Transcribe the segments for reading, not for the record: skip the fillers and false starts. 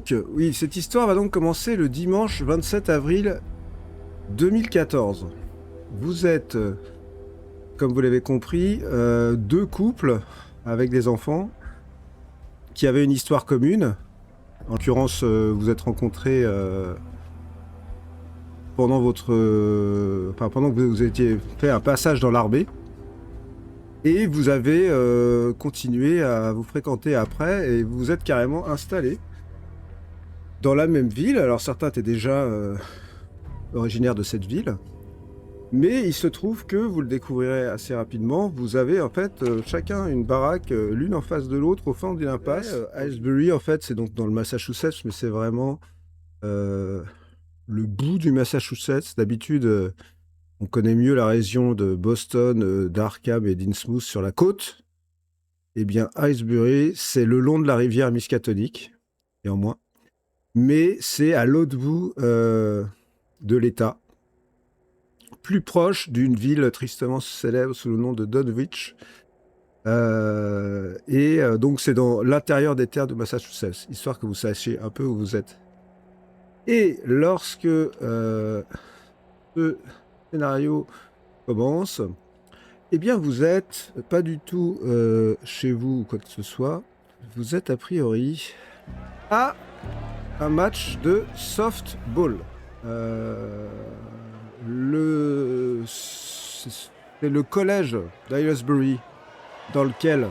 Donc, oui, cette histoire va donc commencer le dimanche 27 avril 2014. Vous êtes, comme vous l'avez compris, deux couples avec des enfants qui avaient une histoire commune. En l'occurrence, vous êtes rencontrés pendant pendant que vous étiez fait un passage dans l'Arbé. Et vous avez continué à vous fréquenter après et vous vous êtes carrément installés dans la même ville. Alors certains étaient déjà originaires de cette ville, mais il se trouve que, vous le découvrirez assez rapidement, vous avez en fait chacun une baraque l'une en face de l'autre au fond d'une impasse. Aylesbury, en fait, c'est donc dans le Massachusetts, mais c'est vraiment le bout du Massachusetts. D'habitude, on connaît mieux la région de Boston, d'Arkham et d'Innsmouth sur la côte. Eh bien, Aylesbury, c'est le long de la rivière Miskatonic, et en moins. Mais c'est à l'autre bout de l'État, plus proche d'une ville tristement célèbre sous le nom de Dunwich. Donc c'est dans l'intérieur des terres de Massachusetts, histoire que vous sachiez un peu où vous êtes. Et lorsque ce scénario commence, eh bien vous êtes pas du tout chez vous ou quoi que ce soit. Vous êtes a priori à un match de softball. C'est le collège d'Aylesbury dans lequel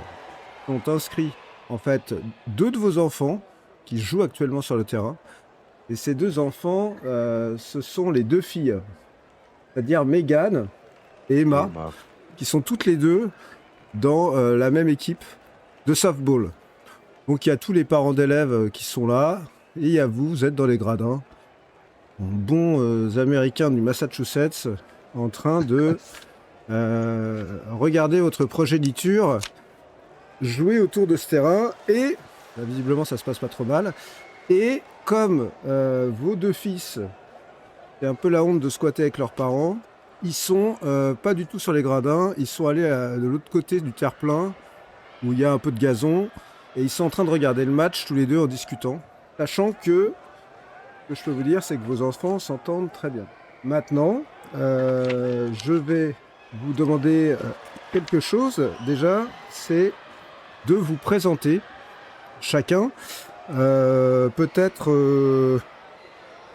sont inscrits en fait deux de vos enfants qui jouent actuellement sur le terrain. Et ces deux enfants, ce sont les deux filles, c'est-à-dire Megan et Emma, qui sont toutes les deux dans la même équipe de softball. Donc il y a tous les parents d'élèves qui sont là, et il y a vous êtes dans les gradins, bons Américains du Massachusetts, en train de regarder votre progéniture jouer autour de ce terrain, et visiblement ça se passe pas trop mal. Et comme vos deux fils, c'est un peu la honte de squatter avec leurs parents, ils sont pas du tout sur les gradins, ils sont allés de l'autre côté du terre-plein, où il y a un peu de gazon, et ils sont en train de regarder le match tous les deux en discutant, sachant que ce que je peux vous dire, c'est que vos enfants s'entendent très bien. Maintenant, je vais vous demander quelque chose. Déjà, c'est de vous présenter chacun. Peut-être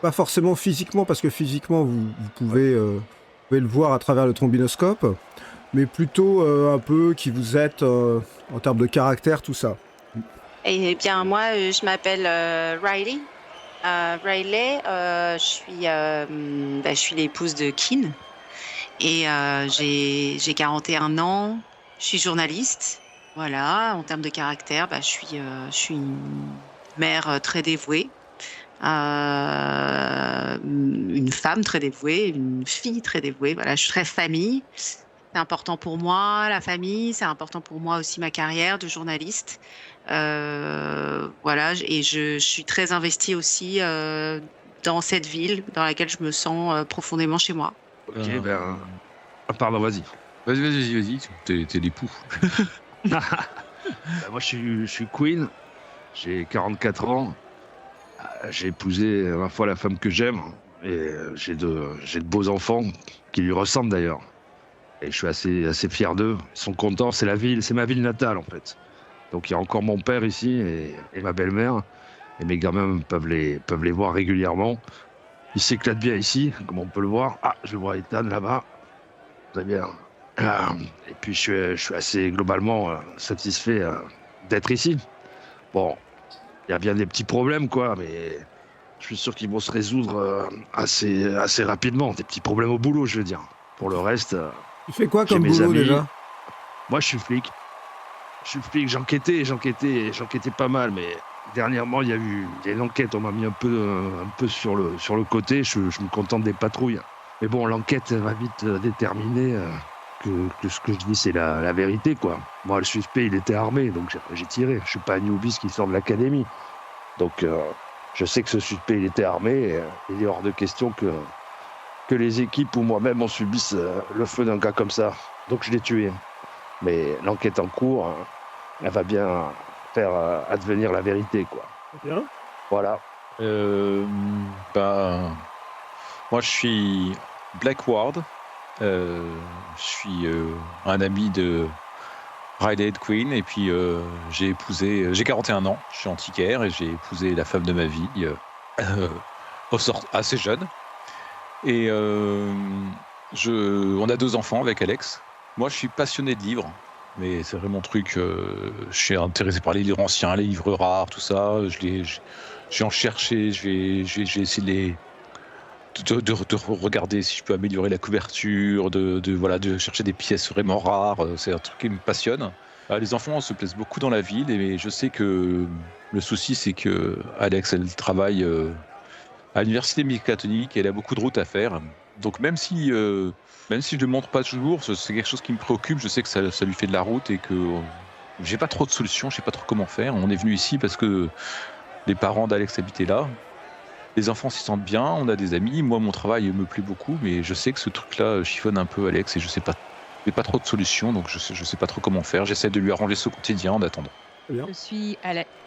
pas forcément physiquement, parce que physiquement, vous pouvez le voir à travers le trombinoscope, mais plutôt un peu qui vous êtes en termes de caractère, tout ça. Eh bien, moi, je m'appelle Riley. Riley, je suis l'épouse de Keane et j'ai 41 ans. Je suis journaliste. Voilà, en termes de caractère, je suis une mère très dévouée, une femme très dévouée, une fille très dévouée. Voilà, je suis très famille. C'est important pour moi, la famille. C'est important pour moi aussi ma carrière de journaliste. Voilà, et je suis très investie aussi dans cette ville dans laquelle je me sens profondément chez moi. Ok, pardon, vas-y. Vas-y, t'es l'époux. Moi, je suis Queen, j'ai 44 ans, j'ai épousé ma foi la femme que j'aime, et j'ai de beaux enfants qui lui ressemblent d'ailleurs. Et je suis assez fier d'eux, ils sont contents, c'est ma ville natale en fait. Donc il y a encore mon père ici et ma belle-mère, et mes gamins peuvent les voir régulièrement. Ils s'éclatent bien ici, comme on peut le voir. Ah, je vois Ethan là-bas, très bien. Et puis je suis assez globalement satisfait d'être ici. Bon, il y a bien des petits problèmes quoi, mais je suis sûr qu'ils vont se résoudre assez rapidement. Des petits problèmes au boulot, je veux dire. Pour le reste, Tu fais quoi j'ai comme mes boulot amis. déjà ? Moi, je suis flic. J'enquêtais pas mal, mais dernièrement, il y a une enquête. On m'a mis un peu sur le côté. Je me contente des patrouilles. Mais bon, l'enquête va vite déterminer que ce que je dis, c'est la vérité, quoi. Moi, le suspect, il était armé, donc j'ai tiré. Je suis pas un newbie qui sort de l'académie. Donc, je sais que ce suspect, il était armé. Et il est hors de question que les équipes ou moi-même, on subisse le feu d'un gars comme ça. Donc, je l'ai tué. Mais l'enquête en cours, elle va bien faire advenir la vérité, quoi. Bien. Voilà. Euh, bah, moi, je suis Black Ward. Je suis un ami de Riley Queen. Et puis, j'ai 41 ans. Je suis antiquaire et j'ai épousé la femme de ma vie euh, assez jeune. Et on a 2 enfants avec Alex. Moi, je suis passionné de livres. Mais c'est vraiment mon truc. Je suis intéressé par les livres anciens, les livres rares, tout ça. Je vais en chercher. J'ai essayé de regarder si je peux améliorer la couverture, de chercher des pièces vraiment rares. C'est un truc qui me passionne. Les enfants se plaisent beaucoup dans la ville, et je sais que le souci, c'est que Alex, elle travaille à l'université mécanique et elle a beaucoup de routes à faire. Donc même si je ne le montre pas toujours, c'est quelque chose qui me préoccupe. Je sais que ça lui fait de la route et que j'ai pas trop de solutions, je sais pas trop comment faire. On est venu ici parce que les parents d'Alex habitaient là. Les enfants s'y sentent bien, on a des amis. Moi, mon travail me plaît beaucoup, mais je sais que ce truc-là chiffonne un peu Alex et je sais pas, j'ai pas trop de solutions, donc je sais pas trop comment faire. J'essaie de lui arranger ce quotidien en attendant. Très bien.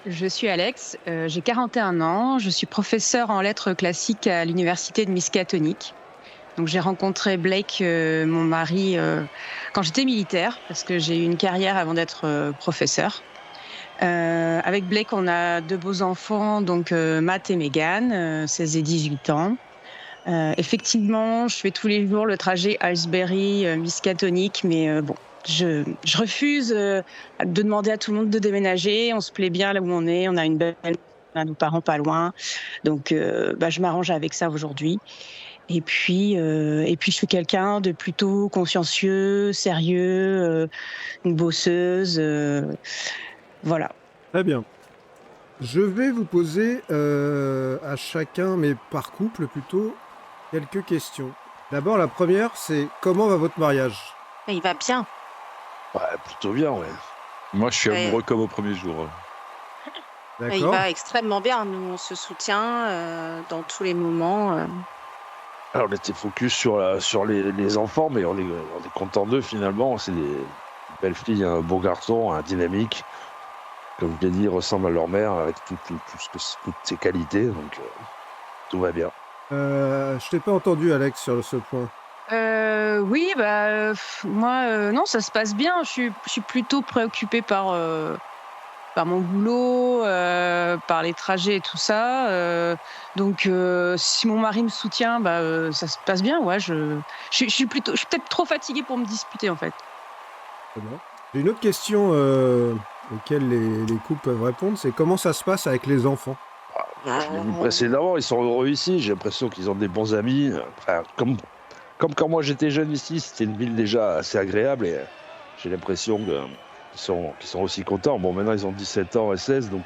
Je suis Alex, j'ai 41 ans, je suis professeure en lettres classiques à l'université de Miskatonic. Donc j'ai rencontré Blake, mon mari, quand j'étais militaire, parce que j'ai eu une carrière avant d'être professeure. Avec Blake, on a 2 beaux enfants, donc Matt et Megan, 16 et 18 ans. Effectivement, je fais tous les jours le trajet Halsbury-Miskatonic, mais bon, je refuse de demander à tout le monde de déménager. On se plaît bien là où on est, on a une belle, on a nos parents pas loin, donc je m'arrange avec ça aujourd'hui. Et puis je suis quelqu'un de plutôt consciencieux, sérieux, une bosseuse, voilà. Très bien. Je vais vous poser à chacun, mais par couple plutôt, quelques questions. D'abord, la première, c'est comment va votre mariage? Mais il va bien. Ouais, plutôt bien, ouais. Moi, je suis Ouais. amoureux comme au premier jour. Mais il D'accord. va extrêmement bien. Nous, on se soutient dans tous les moments. Alors, on était focus sur les enfants, mais on est content d'eux finalement. C'est des belles filles, un beau garçon, un dynamique. Comme je l'ai dit, ils ressemblent à leur mère avec toutes ses qualités, donc tout va bien. Je t'ai pas entendu, Alex, sur ce point. Oui, moi, non, ça se passe bien. Je suis plutôt préoccupée par mon boulot, par les trajets et tout ça. Donc, si mon mari me soutient, ça se passe bien. Ouais, je suis peut-être trop fatiguée pour me disputer en fait. Très bien. J'ai une autre question auquel les couples peuvent répondre, c'est comment ça se passe avec les enfants? Je l'ai vu précédemment, ils sont heureux ici. J'ai l'impression qu'ils ont des bons amis. Enfin, comme quand moi j'étais jeune ici, c'était une ville déjà assez agréable et j'ai l'impression qu'ils sont aussi contents. Bon, maintenant ils ont 17 ans et 16, donc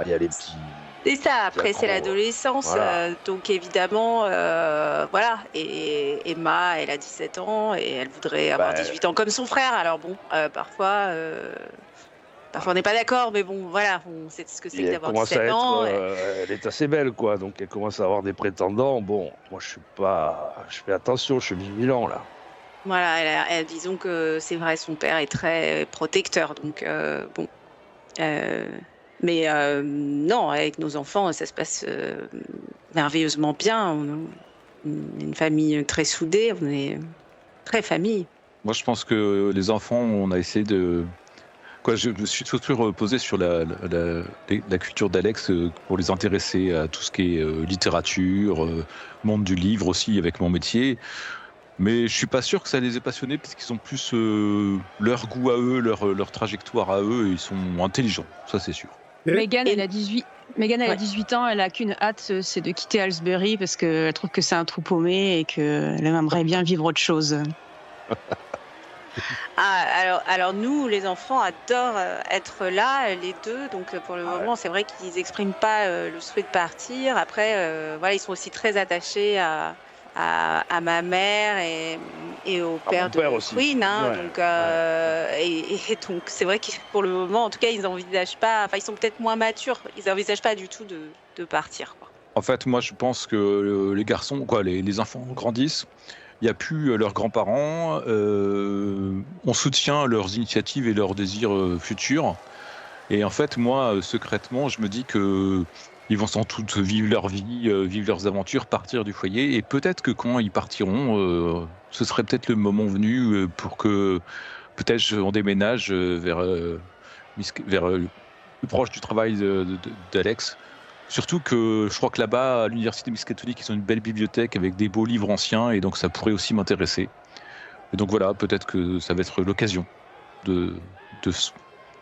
il y a les petits. C'est ça, après c'est D'accord. l'adolescence, Voilà. donc évidemment, voilà. Et Emma, elle a 17 ans et elle voudrait avoir 18 ans comme son frère. Alors bon, parfois on n'est pas d'accord, mais bon, voilà, on sait ce que c'est que Elle d'avoir commence 17 à ans. elle est assez belle, quoi. Donc elle commence à avoir des prétendants. Bon, moi je fais attention, je suis vigilant là. Voilà, disons que c'est vrai, son père est très protecteur, donc bon. Mais non, avec nos enfants, ça se passe merveilleusement bien. On est une famille très soudée, on est très famille. Moi, je pense que les enfants, on a essayé de. Je me suis surtout reposé sur la culture d'Alex pour les intéresser à tout ce qui est littérature, monde du livre aussi avec mon métier. Mais je suis pas sûr que ça les ait passionnés parce qu'ils ont plus leur goût à eux, leur trajectoire à eux, et ils sont intelligents, ça c'est sûr. Megan, Et- elle a 18 ans, elle a qu'une hâte, c'est de quitter Halsbury parce qu'elle trouve que c'est un trou paumé et qu'elle aimerait bien vivre autre chose. Alors nous, les enfants adorent être là, les deux. Donc pour le moment, c'est vrai qu'ils n'expriment pas le souhait de partir. Après, voilà, ils sont aussi très attachés à ma mère et au À père mon de père aussi. Queen. Hein, Ouais, donc, et donc c'est vrai que pour le moment, en tout cas, ils n'envisagent pas. Enfin, ils sont peut-être moins matures. Ils n'envisagent pas du tout de partir, quoi. En fait, moi je pense que les garçons, les enfants grandissent. Il n'y a plus leurs grands-parents, on soutient leurs initiatives et leurs désirs futurs. Et en fait, moi, secrètement, je me dis que ils vont sans doute vivre leur vie, vivre leurs aventures, partir du foyer. Et peut-être que quand ils partiront, ce serait peut-être le moment venu pour que peut-être on déménage vers le plus proche du travail d'Alex. Surtout que je crois que là-bas, à l'université Miskatonic, ils ont une belle bibliothèque avec des beaux livres anciens, et donc ça pourrait aussi m'intéresser. Et donc voilà, peut-être que ça va être l'occasion de,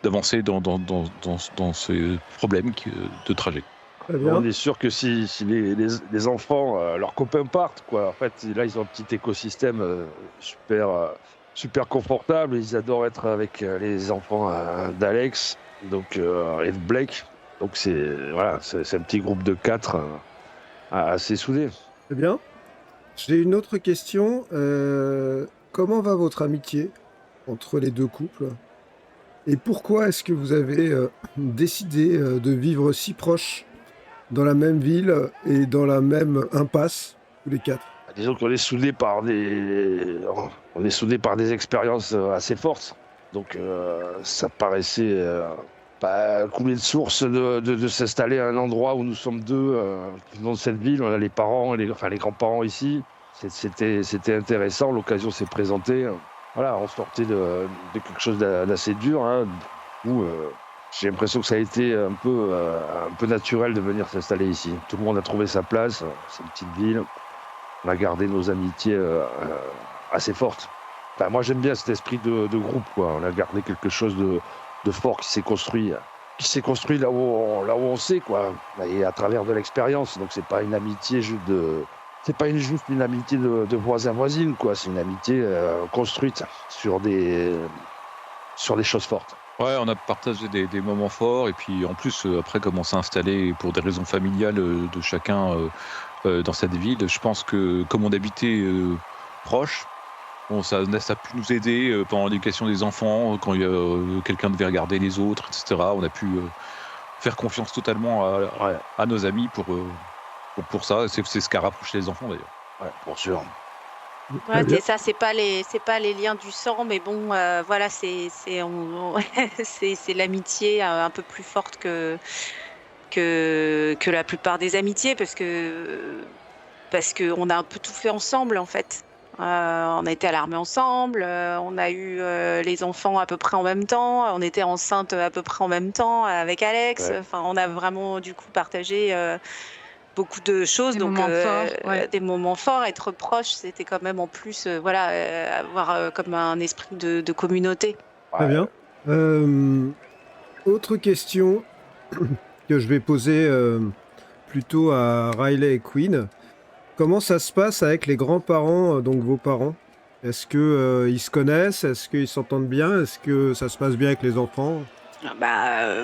d'avancer dans ce problème de trajet. Très bien. On est sûr que si les enfants, leurs copains partent, quoi. En fait, là, ils ont un petit écosystème super confortable. Ils adorent être avec les enfants d'Alex donc, et de Blake. Donc, c'est un petit groupe de 4 assez soudé. Très bien. J'ai une autre question. Comment va votre amitié entre les deux couples? Et pourquoi est-ce que vous avez décidé de vivre si proches dans la même ville et dans la même impasse, tous les 4? Disons qu'on est soudés par des expériences assez fortes. Donc, ça paraissait couler de source de s'installer à un endroit où nous sommes deux, dans cette ville. On a les parents, les grands-parents ici. C'était intéressant, l'occasion s'est présentée. Voilà, on sortait de quelque chose d'assez dur, hein, où j'ai l'impression que ça a été un peu naturel de venir s'installer ici. Tout le monde a trouvé sa place, c'est une petite ville. On a gardé nos amitiés assez fortes. Enfin, moi, j'aime bien cet esprit de groupe, quoi. On a gardé quelque chose de fort qui s'est construit là où on sait, quoi, et à travers de l'expérience. Donc, c'est pas une amitié juste une amitié de voisin-voisine, quoi. C'est une amitié construite sur des choses fortes. Ouais, on a partagé des moments forts, et puis en plus, après, comme on s'est installé pour des raisons familiales de chacun dans cette ville, je pense que comme on habitait proche, bon, ça a pu nous aider pendant l'éducation des enfants, quand quelqu'un devait regarder les autres, etc. On a pu faire confiance totalement à nos amis pour ça. C'est ce qui a rapproché les enfants, d'ailleurs. Ouais, pour sûr. Ouais, c'est ça, c'est pas les liens du sang, mais bon, voilà, c'est l'amitié un peu plus forte que la plupart des amitiés, parce que on a un peu tout fait ensemble, en fait. On a été à l'armée ensemble, on a eu les enfants à peu près en même temps, on était enceinte à peu près en même temps avec Alex. Ouais. Enfin, on a vraiment du coup partagé beaucoup de choses, Des donc moments forts, ouais. des moments forts. Être proche, c'était quand même en plus, avoir comme un esprit de communauté. Très bien. Autre question que je vais poser plutôt à Riley et Quinn. Comment ça se passe avec les grands-parents, donc vos parents? Est-ce que ils se connaissent? Est-ce qu'ils s'entendent bien? Est-ce que ça se passe bien avec les enfants?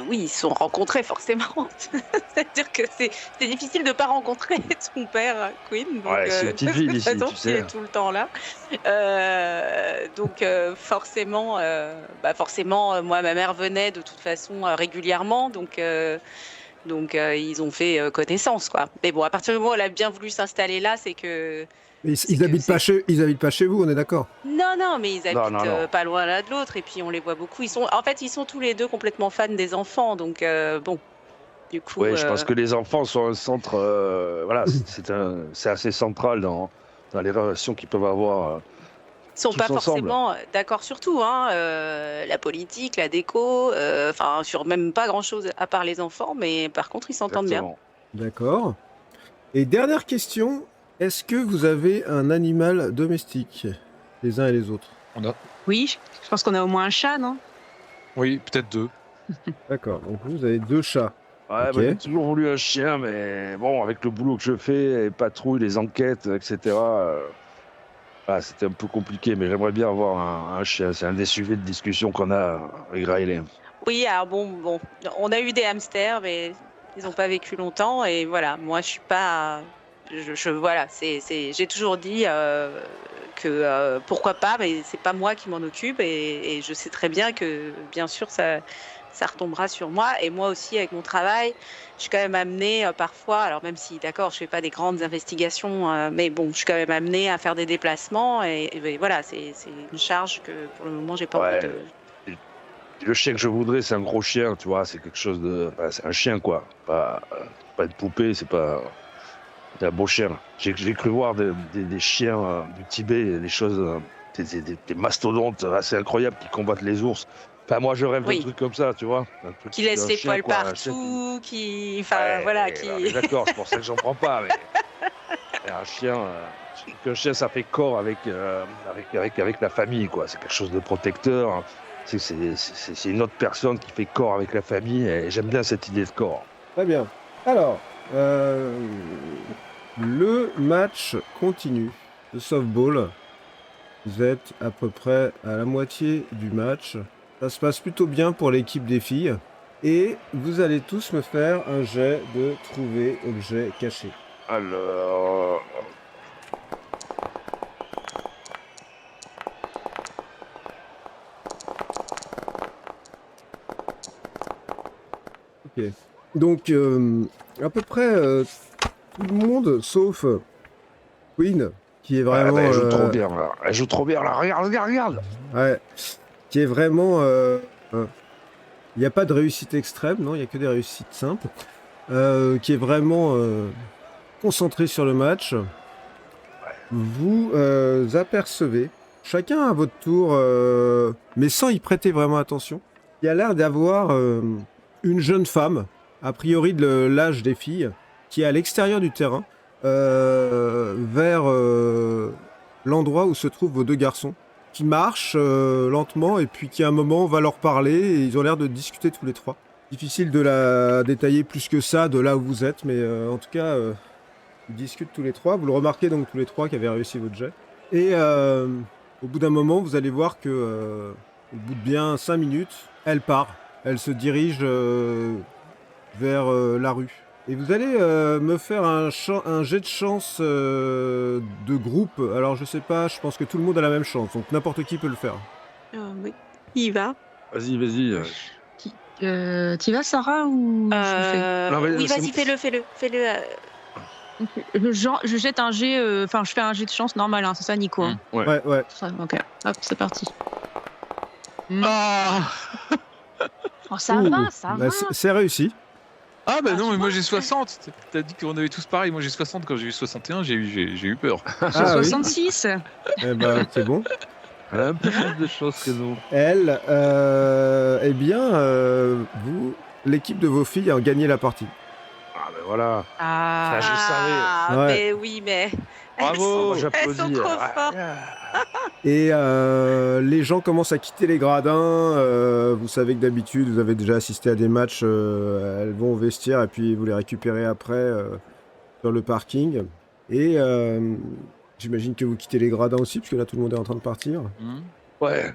Oui, ils se sont rencontrés forcément. C'est-à-dire que c'est difficile de pas rencontrer ton père, Quinn. Donc, Ouais, c'est une petite de ville toute ici, façon, tu il sais. est tout le temps là. Donc forcément, moi, ma mère venait de toute façon régulièrement, donc ils ont fait connaissance, quoi. Mais bon, à partir du moment où elle a bien voulu s'installer là, c'est que Ils que habitent pas ils habitent pas chez vous, on est d'accord? non, mais ils habitent Non. pas loin l'un de l'autre, et puis on les voit beaucoup. Ils sont tous les deux complètement fans des enfants, donc bon, du coup, Ouais, je pense que les enfants sont un centre. Voilà, c'est assez central dans les relations qu'ils peuvent avoir ils sont tous pas ensemble. forcément d'accord sur tout, hein. La politique, la déco, enfin sur même pas grand-chose à part les enfants, mais par contre ils s'entendent bien. Exactement. D'accord. Et dernière question, est-ce que vous avez un animal domestique, les uns et les autres? Oui, je pense qu'on a au moins un chat, non? Oui, peut-être 2. D'accord, donc vous avez 2 chats. Ouais, Ok. bah, j'ai toujours voulu un chien, mais bon, avec le boulot que je fais, les patrouilles, les enquêtes, etc., c'était un peu compliqué, mais j'aimerais bien avoir un chien. C'est un des sujets de discussion qu'on a avec Riley. Oui, alors bon, on a eu des hamsters, mais ils n'ont pas vécu longtemps, et voilà, moi je suis pas, voilà, j'ai toujours dit que pourquoi pas, mais c'est pas moi qui m'en occupe, et je sais très bien que bien sûr ça retombera sur moi, et moi aussi avec mon travail, je suis quand même amenée parfois, alors même si d'accord, je fais pas des grandes investigations, mais bon, je suis quand même amenée à faire des déplacements, et voilà, c'est une charge que pour le moment j'ai pas Ouais. envie de. Le chien que je voudrais, c'est un gros chien, tu vois, c'est quelque chose de... Enfin, c'est un chien, quoi. Pas une poupée, c'est pas... C'est un beau chien. J'ai cru voir des chiens du Tibet, des choses... des mastodontes assez incroyables qui combattent les ours. Enfin, moi, je rêve d'un Oui. truc comme ça, tu vois. Un truc Qui laisse un les chien, poils quoi, un chien partout, enfin, Ouais, voilà, non, mais d'accord, c'est pour ça que j'en prends pas, mais un chien... qu'un chien, ça fait corps avec la famille, quoi. C'est quelque chose de protecteur. C'est une autre personne qui fait corps avec la famille, et j'aime bien cette idée de corps. Très bien. Alors, le match continue de softball. Vous êtes à peu près à la moitié du match. Ça se passe plutôt bien pour l'équipe des filles. Et vous allez tous me faire un jet de trouver objet caché. Alors... Ok. Donc, à peu près tout le monde, sauf Queen, qui est vraiment... elle joue trop bien, là. Elle joue trop bien, là. Regarde. Ouais, qui est vraiment... il n'y a pas de réussite extrême, non, il n'y a que des réussites simples. Qui est vraiment concentré sur le match. Vous apercevez, chacun à votre tour, mais sans y prêter vraiment attention, il y a l'air d'avoir une jeune femme, a priori de l'âge des filles, qui est à l'extérieur du terrain, vers l'endroit où se trouvent vos deux garçons, qui marche lentement et puis qui à un moment va leur parler et ils ont l'air de discuter tous les trois. Difficile de la détailler plus que ça de là où vous êtes, mais en tout cas, ils discutent tous les trois. Vous le remarquez donc tous les trois qui avez réussi votre jet. Et au bout d'un moment, vous allez voir que au bout de bien 5 minutes, elle part. Elle se dirige vers la rue. Et vous allez me faire un jet de chance de groupe. Alors je sais pas, je pense que tout le monde a la même chance, donc n'importe qui peut le faire. Oui, il y va. Vas-y. T'y vas, Sarah, ou je le fais? Non, mais Oui, c'est- vas-y, fais-le. Je jette un jet, enfin, je fais un jet de chance normal, hein, c'est ça, Nico, hein. Ouais. Ça, ok, hop, c'est parti. Ah, Oh, ça Ouh, va, ça bah, va. c'est réussi. bah non, tu mais moi j'ai 60. T'as dit qu'on avait tous pareil. Moi j'ai 60. Quand j'ai eu 61, j'ai eu peur. Ah oui, 66. eh ben, c'est bon. Elle a un peu plus de choses que nous. Elle, eh bien, vous, l'équipe de vos filles a gagné la partie. Ah, ben voilà. Ah, je savais. Ah, Ouais. mais oui, mais... Bravo, elles j'applaudis. sont trop Ah, fortes. Et les gens commencent à quitter les gradins. Vous savez que d'habitude, vous avez déjà assisté à des matchs. Elles vont au vestiaire et puis vous les récupérez après sur le parking. Et j'imagine que vous quittez les gradins aussi, puisque là, tout le monde est en train de partir. Ouais.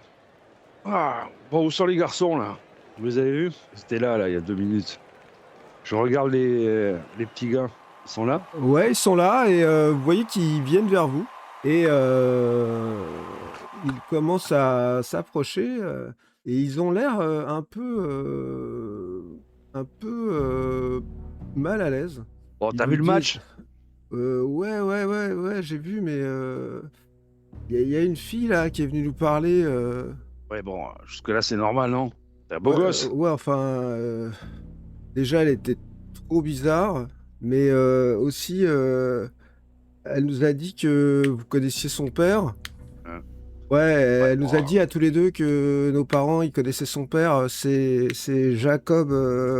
Ah, bon, où sont les garçons, là? Vous les avez vus? C'était là, il y a 2 minutes. Je regarde les petits gars. Ils sont là? Ouais, ils sont là et vous voyez qu'ils viennent vers vous. Et ils commencent à s'approcher et ils ont l'air un peu mal à l'aise. Bon, Ils t'as vous vu le disent- match? Ouais, j'ai vu, mais il y a une fille là qui est venue nous parler. Ouais, bon, jusque-là, c'est normal, non? T'es un beau Ouais, gosse. ouais, enfin, déjà, elle était trop bizarre, mais aussi, elle nous a dit que vous connaissiez son père. Hein. Ouais, elle nous a bon. dit à tous les deux que nos parents, ils connaissaient son père. C'est Jacob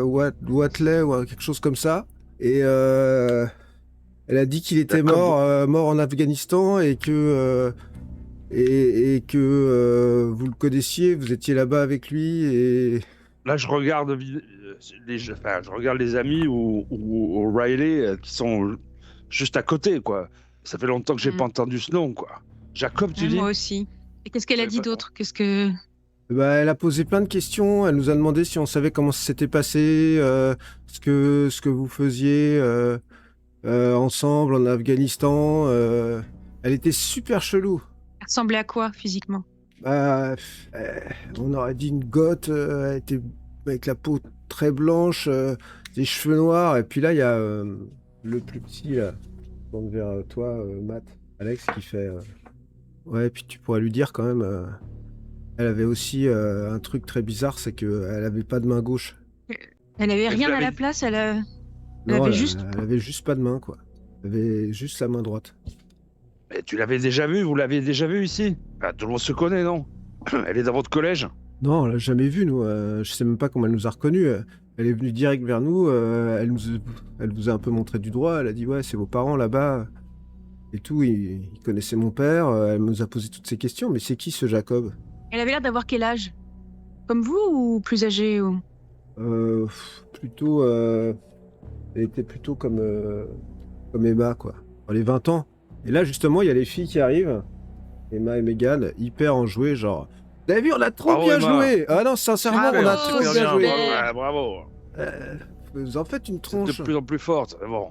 Watley ou quelque chose comme ça. Et elle a dit qu'il était Jacob- mort en Afghanistan et que et que vous le connaissiez, vous étiez là-bas avec lui et Là, je regarde je regarde les amis ou Riley qui sont juste à côté, quoi. Ça fait longtemps que j'ai Mm. pas entendu ce nom, quoi. Jacob, tu dis? moi aussi. Et qu'est-ce qu'elle a Je sais dit pas. d'autre? Qu'est-ce que... bah, elle a posé plein de questions. Elle nous a demandé si on savait comment ça s'était passé, ce que vous faisiez ensemble en Afghanistan. Elle était super chelou. Elle ressemblait à quoi, physiquement? Bah, on aurait dit une goth. Elle était avec la peau très blanche, des cheveux noirs. Et puis là, il y a le plus petit, là, donc vers toi, Matt, Alex, qui fait. Ouais, puis tu pourrais lui dire quand même. Elle avait aussi un truc très bizarre, c'est qu'elle avait pas de main gauche. Elle avait Et vous rien à l'avez- la place, elle Non, avait juste. elle avait juste pas de main, quoi. Elle avait juste sa main droite. Mais tu l'avais déjà vu, vous l'aviez déjà vu ici? Bah, tout le monde se connaît, non? Elle est dans votre collège? Non, on l'a jamais vue, nous. Je sais même pas comment elle nous a reconnus. Elle est venue direct vers nous. Elle vous a un peu montré du doigt. Elle a dit, ouais, c'est vos parents là-bas. Et tout, ils connaissaient mon père. Elle nous a posé toutes ces questions. Mais c'est qui ce Jacob? Elle avait l'air d'avoir quel âge? Comme vous ou plus âgée ou... Plutôt. Elle était plutôt comme Emma, quoi. Dans les 20 ans. Et là, justement, il y a les filles qui arrivent. Emma et Megan, hyper enjouées, genre. Vous avez vu, on a trop Bravo, bien Emma. joué! Ah non, sincèrement, Bravo, on a trop super bien joué! bien. Ouais, bravo. Vous en faites une C'est tronche. de plus en plus forte. Bon,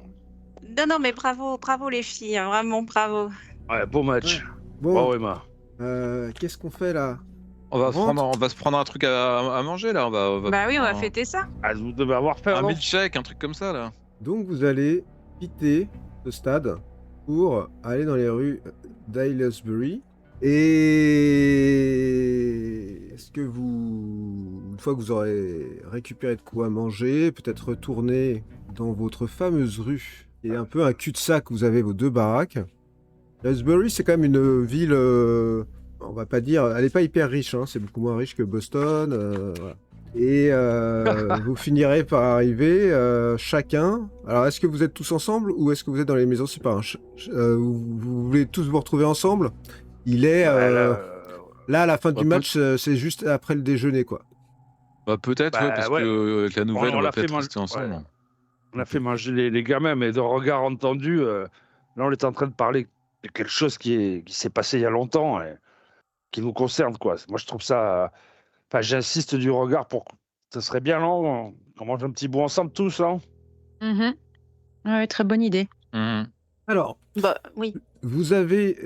Non, non, mais bravo, bravo les filles, hein, vraiment bravo. ouais, beau match. Bon, Bravo, Emma. qu'est-ce qu'on fait là? On va Rentre. se prendre un truc à manger là. Bah oui, on va prendre fêter ça. Ah, vous devez avoir peur, un non? milkshake, un truc comme ça là. Donc vous allez quitter ce stade pour aller dans les rues d'Aylesbury. Et est-ce que vous, une fois que vous aurez récupéré de quoi manger, peut-être retourner dans votre fameuse rue, qui est un peu un cul-de-sac, vous avez vos deux baraques. Aylesbury, c'est quand même une ville, on va pas dire, elle n'est pas hyper riche, hein, c'est beaucoup moins riche que Boston. Voilà. Et vous finirez par arriver chacun. Alors, est-ce que vous êtes tous ensemble ou est-ce que vous êtes dans les maisons séparées? Vous voulez tous vous retrouver ensemble? Il est là, à la fin du Ouais, match, c'est juste après le déjeuner, quoi. Bah peut-être, ouais, Bah, parce ouais. que avec la nouvelle, On on l'a va fait peut-être manger- rester ensemble. ouais. On a fait manger les gamins, mais de regard entendu, là, on est en train de parler de quelque chose qui s'est passé il y a longtemps et qui nous concerne, quoi. Moi, je trouve ça. Enfin, j'insiste du regard pour. Ça serait bien, non? On mange un petit bout ensemble tous, hein? Ouais, très bonne idée. Mhm. Alors, Bah oui. vous avez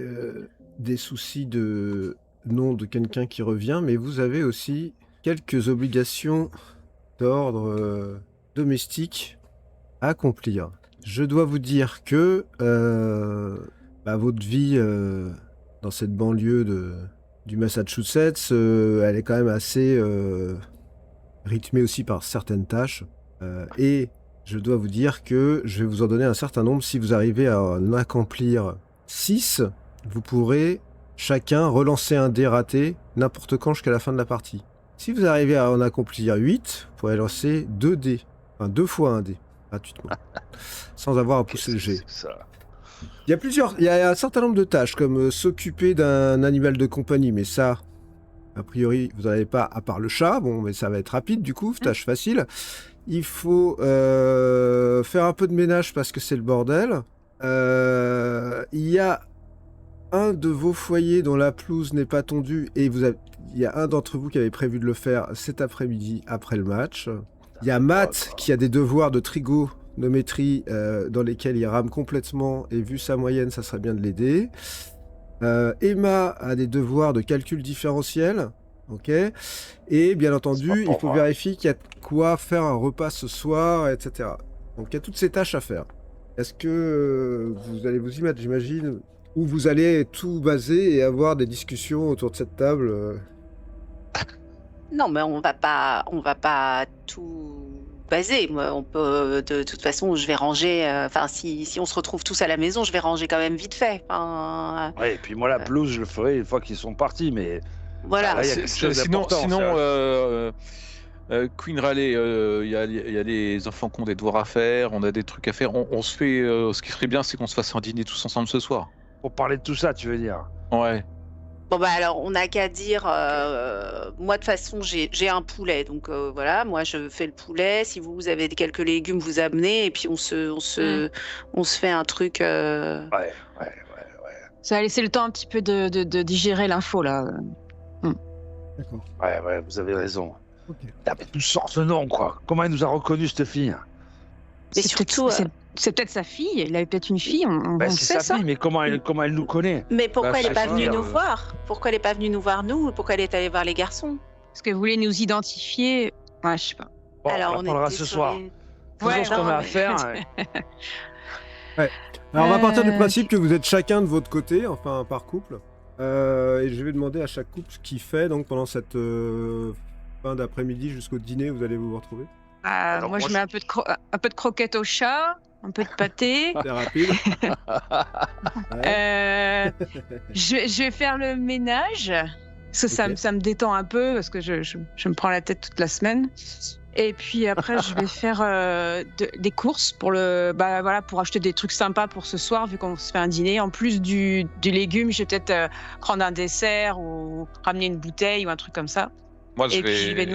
des soucis de nom de quelqu'un qui revient, mais vous avez aussi quelques obligations d'ordre domestique à accomplir. Je dois vous dire que votre vie dans cette banlieue du Massachusetts, elle est quand même assez rythmée aussi par certaines tâches. Et je dois vous dire que je vais vous en donner un certain nombre. Si vous arrivez à en accomplir 6, vous pourrez chacun relancer un dé raté n'importe quand jusqu'à la fin de la partie. Si vous arrivez à en accomplir 8, vous pourrez lancer 2 dés. Enfin, 2 fois un dé, gratuitement. Sans avoir à pousser le jet. C'est ça. Il y a un certain nombre de tâches, comme s'occuper d'un animal de compagnie, mais ça, a priori, vous n'en avez pas, à part le chat. Bon, mais ça va être rapide, du coup, tâche facile. Il faut faire un peu de ménage parce que c'est le bordel. Il y a un de vos foyers dont la pelouse n'est pas tondue et il y a un d'entre vous qui avait prévu de le faire cet après-midi après le match. Il y a Matt qui a des devoirs de trigonométrie dans lesquels il rame complètement et vu sa moyenne, ça serait bien de l'aider. Emma a des devoirs de calcul différentiel. Ok. Et bien entendu, il faut vérifier qu'il y a de quoi faire un repas ce soir, etc. Donc il y a toutes ces tâches à faire. Est-ce que vous allez vous y mettre, j'imagine, ou vous allez tout baser et avoir des discussions autour de cette table Non, mais on va pas tout baser. Moi, on peut, de toute façon, je vais ranger. Enfin, si on se retrouve tous à la maison, je vais ranger quand même vite fait. Enfin, Ouais, et puis moi, la pelouse, je le ferai une fois qu'ils sont partis, mais. voilà. Là, il y a quelque chose Sinon, d'important, Queen Raleigh, il y a les enfants qui ont des devoirs à faire, on a des trucs à faire. On se fait. Ce qui serait bien, c'est qu'on se fasse un dîner tous ensemble ce soir. Pour parler de tout ça, tu veux dire? Ouais. Bon, bah alors, on n'a qu'à dire. Moi, de toute façon, j'ai un poulet. Donc, voilà, moi, je fais le poulet. Si vous avez quelques légumes, vous amenez. Et puis, on se fait un truc. Ouais. Ça a laissé le temps un petit peu de digérer l'info, là. D'accord. Ouais, vous avez raison. Ok. Ah, mais tout sort ce nom, quoi. Comment elle nous a reconnus, cette fille? Mais C'est surtout. peut-être- c'est peut-être sa fille. Il avait peut-être une fille. On Bah, le c'est sait, sa ça. fille, mais comment elle nous connaît? Mais pourquoi Bah, elle n'est pas c'est venue ça, nous voir? Pourquoi elle n'est pas venue nous voir, nous? Pourquoi elle est allée voir les garçons? Parce que vous voulez nous identifier. Ouais, je sais pas. Bon, Alors, on en parlera était ce sur soir. les- Faisons Ouais, ce qu'on non, a à mais- faire. Alors on va partir du Euh, principe que vous êtes chacun de votre côté, enfin par couple. Et je vais demander à chaque couple ce qu'il fait donc pendant cette fin d'après-midi jusqu'au dîner, vous allez vous retrouver. Moi, je mets un peu de croquettes au chat, un peu de pâté. C'est rapide. Ouais. Je vais faire le ménage. Parce que ça me détend un peu, parce que je me prends la tête toute la semaine. Et puis après, je vais faire des courses pour pour acheter des trucs sympas pour ce soir, vu qu'on se fait un dîner. En plus du légume, je vais peut-être prendre un dessert ou ramener une bouteille ou un truc comme ça. Moi, Et puis, je vais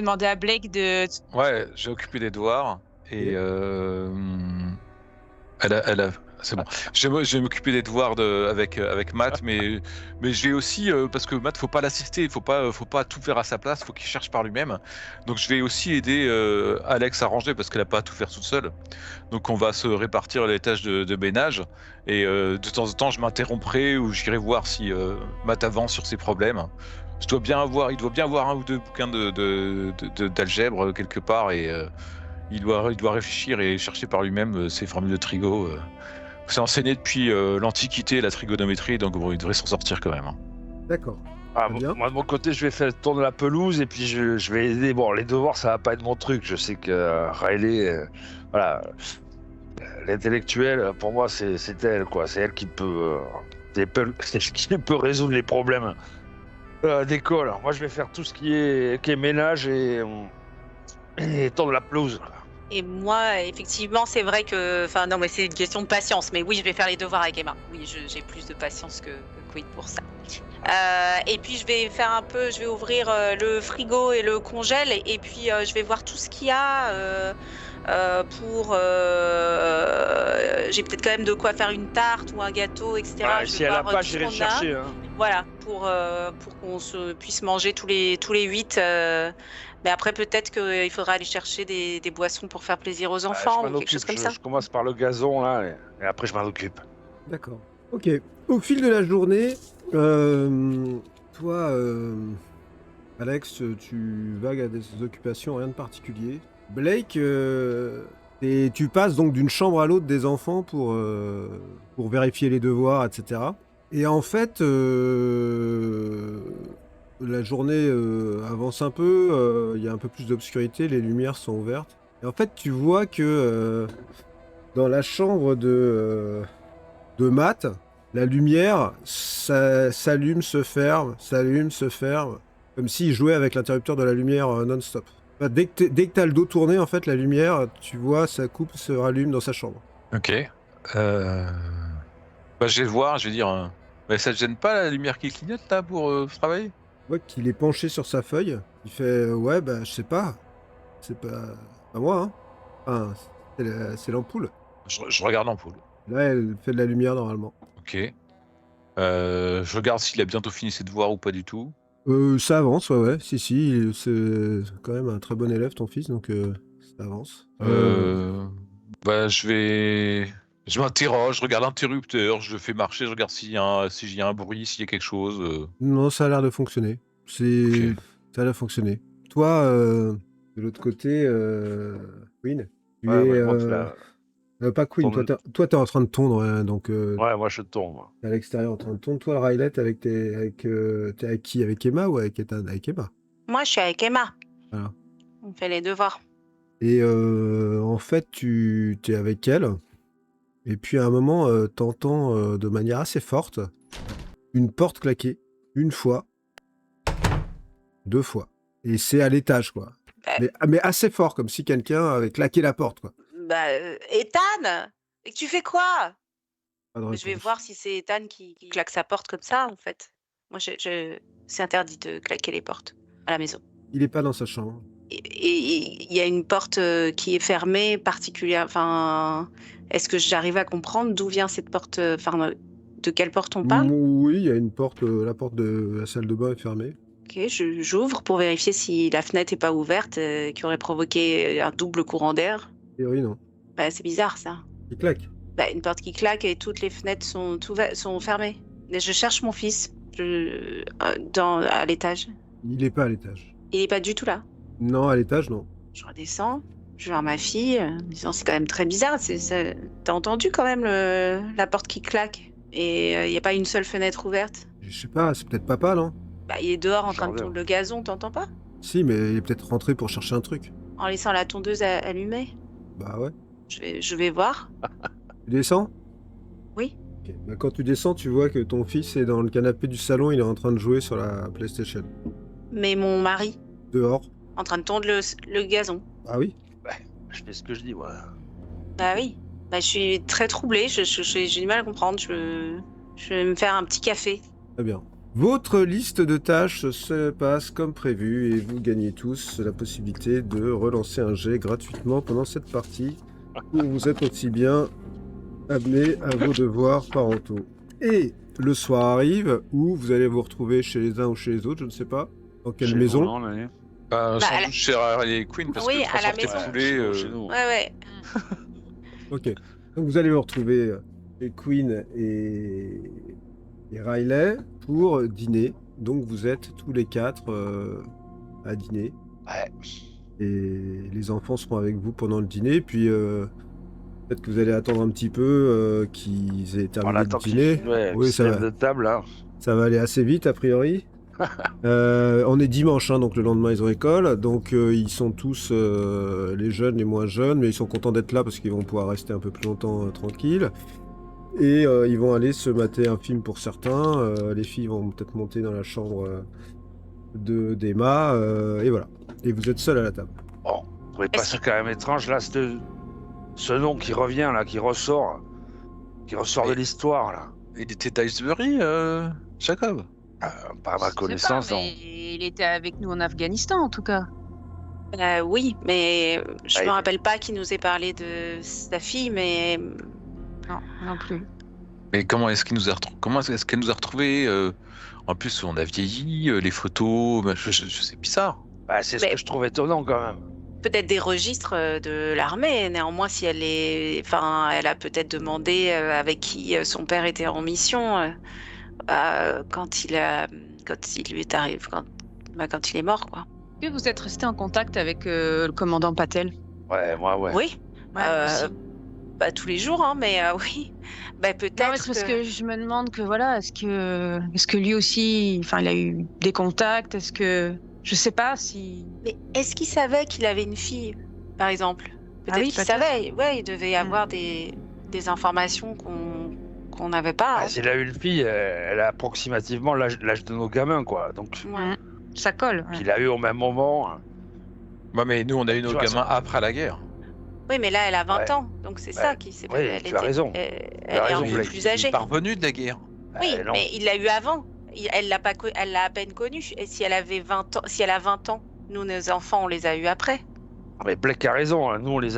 demander à Blake de... Ouais, j'ai occupé des devoirs et c'est bon. Je vais m'occuper des devoirs avec Matt, mais je vais aussi parce que Matt, faut pas l'assister, faut pas tout faire à sa place, faut qu'il cherche par lui-même. Donc je vais aussi aider Alex à ranger parce qu'elle a pas à tout faire toute seule. Donc on va se répartir les tâches de ménage et de temps en temps je m'interromprai ou j'irai voir si Matt avance sur ses problèmes. Il doit bien avoir un ou deux bouquins d'algèbre quelque part et il doit réfléchir et chercher par lui-même ses formules de trigo. C'est enseigné depuis l'Antiquité, la trigonométrie, donc bon, il devrait s'en sortir quand même. Hein. D'accord. Bien. Moi de mon côté, je vais faire le tour de la pelouse et puis je vais aider. Bon, les devoirs, ça va pas être mon truc. Je sais que Riley, voilà, l'intellectuel, pour moi, c'est elle, quoi. C'est elle qui peut résoudre les problèmes d'école. Moi, je vais faire tout ce qui est ménage et tour de la pelouse. Et moi, effectivement, c'est vrai que... Enfin, non, mais c'est une question de patience. Mais oui, je vais faire les devoirs avec Emma. Oui, j'ai plus de patience que Queen pour ça. Et puis, je vais ouvrir le frigo et le congèle. Et puis, je vais voir tout ce qu'il y a j'ai peut-être quand même de quoi faire une tarte ou un gâteau, etc. Ouais, si elle a pas, j'irai le chercher. Hein. Voilà, pour qu'on puisse manger tous les 8... Mais après, peut-être qu'il faudra aller chercher des boissons pour faire plaisir aux enfants ou quelque chose comme ça. Je commence par le gazon, là, et après, je m'en occupe. D'accord. Ok. Au fil de la journée, toi, Alex, tu vagues à des occupations, rien de particulier. Blake, tu passes donc d'une chambre à l'autre des enfants pour vérifier les devoirs, etc. Et en fait... la journée avance un peu, il y a un peu plus d'obscurité, les lumières sont ouvertes. Et en fait, tu vois que dans la chambre de Matt, la lumière s'allume, se ferme, comme s'il jouait avec l'interrupteur de la lumière non-stop. Enfin, dès que tu as le dos tourné, en fait, la lumière, tu vois, sa coupe se rallume dans sa chambre. Ok. Je vais le voir, je vais dire... Mais ça te gêne pas la lumière qui clignote là pour travailler ? Tu vois qu'il est penché sur sa feuille. Il fait ouais, bah, je sais pas. C'est pas moi, hein. Enfin, c'est l'ampoule. Je regarde l'ampoule. Là, elle fait de la lumière normalement. Ok. Je regarde s'il a bientôt fini ses devoirs ou pas du tout. Ça avance, ouais. Si, c'est quand même un très bon élève, ton fils, donc ça avance. Je m'interroge, je regarde l'interrupteur, je le fais marcher, je regarde s'il y a un bruit, s'il y a quelque chose. Non, ça a l'air de fonctionner. Ok. Ça a l'air de fonctionner. Toi, de l'autre côté, Queen, tu Ouais, es... moi, je monte là. pas Queen, toi, t'es en train de tondre, hein, donc Ouais, moi, je tombe. t'es à l'extérieur en train de tondre. Toi, le Riley, t'es avec qui? Avec Emma ou avec Ethan? Avec Emma. Moi, je suis avec Emma. Voilà. On fait les devoirs. Et en fait, tu es avec elle. Et puis à un moment, t'entends de manière assez forte une porte claquer. Une fois. 2 fois. Et c'est à l'étage, quoi. Mais assez fort, comme si quelqu'un avait claqué la porte, quoi. Ethan, tu fais quoi? Pas de Je vais réponse. voir si c'est Ethan qui claque sa porte comme ça, en fait. Moi, c'est interdit de claquer les portes à la maison. Il est pas dans sa chambre. Et il y a une porte qui est fermée, particulière. Enfin, est-ce que j'arrive à comprendre d'où vient cette porte? Enfin, de quelle porte on parle? Oui, il y a une porte, la porte de la salle de bain est fermée. Ok, j'ouvre pour vérifier si la fenêtre n'est pas ouverte, qui aurait provoqué un double courant d'air. A priori, non. Bah, c'est bizarre, ça. Il claque. Bah, une porte qui claque et toutes les fenêtres sont fermées. Et je cherche mon fils à l'étage. Il est pas à l'étage. Il n'est pas du tout là. Non, à l'étage, non. Je redescends, je vais voir ma fille, en me disant c'est quand même très bizarre. T'as entendu quand même la porte qui claque? Et il n'y a pas une seule fenêtre ouverte? Je sais pas, c'est peut-être papa, non? Bah, il est dehors en train de Jardin. tondre le gazon, t'entends pas? Si, mais il est peut-être rentré pour chercher un truc. En laissant la tondeuse allumée. Bah ouais. Je vais voir. Tu descends? Oui. Ok. Bah, quand tu descends, tu vois que ton fils est dans le canapé du salon, il est en train de jouer sur la PlayStation. Mais mon mari, Dehors. en train de tondre le gazon. Ah oui? Je fais ce que je dis, moi. Bah oui. Bah, je suis très troublée. J'ai du mal à comprendre. Je vais me faire un petit café. Très bien. Votre liste de tâches se passe comme prévu et vous gagnez tous la possibilité de relancer un jet gratuitement pendant cette partie où vous êtes aussi bien amené à vos devoirs parentaux. Et le soir arrive où vous allez vous retrouver chez les uns ou chez les autres, je ne sais pas, dans quelle Chez maison. nous, non, là, Sans à la- doute chez Harley Quinn, parce Oui, que à la transporter maison. poulet... Chez nous. Ouais. Ok. Donc vous allez vous retrouver chez Queen et Riley pour dîner. Donc vous êtes tous les quatre à dîner. Ouais. Et les enfants seront avec vous pendant le dîner. Puis peut-être que vous allez attendre un petit peu qu'ils aient On terminé attend le dîner. Ouais, Oui, ça va. de table, là. Ça va aller assez vite, a priori. On est dimanche, hein, donc le lendemain, ils ont école. Donc, ils sont tous, les jeunes, les moins jeunes, mais ils sont contents d'être là parce qu'ils vont pouvoir rester un peu plus longtemps tranquilles. Et ils vont aller se mater un film pour certains. Les filles vont peut-être monter dans la chambre d'Emma. Et voilà. Et vous êtes seuls à la table. Bon, vous trouvez pas ça quand même étrange, là, ce nom qui revient, là, qui ressort de l'histoire, là. Il était d'Iceberry, Jacob. Par ma connaissance, non. Il était avec nous en Afghanistan, en tout cas. Oui, mais je Ah, me rappelle pas qu'il nous ait parlé de sa fille, mais Non, non plus. Mais comment est-ce qu'il nous a comment est-ce qu'elle nous a retrouvés En plus, on a vieilli, les photos, c'est bizarre. Bah, c'est ce Mais- que je trouve étonnant, quand même. peut-être des registres de l'armée. Néanmoins, si elle est, enfin, elle a peut-être demandé avec qui son père était en mission quand il lui est arrivé, quand il est mort, quoi. Est-ce que vous êtes resté en contact avec le commandant Patel? Ouais, moi, ouais. Oui. Ouais, aussi. Pas tous les jours, hein, mais oui. Bah, peut-être. Non, mais c'est parce que je me demande que voilà, est-ce que lui aussi, enfin, il a eu des contacts, est-ce que je sais pas si. Mais est-ce qu'il savait qu'il avait une fille, par exemple? Peut-être oui, qu'il peut-être. savait. Ouais, il devait y avoir des informations qu'on n'avait pas. Ah, s'il a eu une fille, elle a approximativement l'âge de nos gamins, quoi. Donc, Ouais. Ça colle. Ouais. qu'il a eu au même moment. Ouais, mais nous, on a eu nos Tu vois, gamins après la guerre. Oui, mais là, elle a 20 Ouais. ans, donc c'est Ouais. ça qui s'est Oui, elle tu as raison. Elle as est raison, un peu Blake. plus Il âgée. est parvenu de la guerre. Oui, non. mais il l'a eu avant. Elle l'a pas, elle l'a à peine connu. Et si elle avait 20 ans, si elle a 20 ans, nous, nos enfants, on les a eus après. Mais Blake a raison, hein. Nous, on les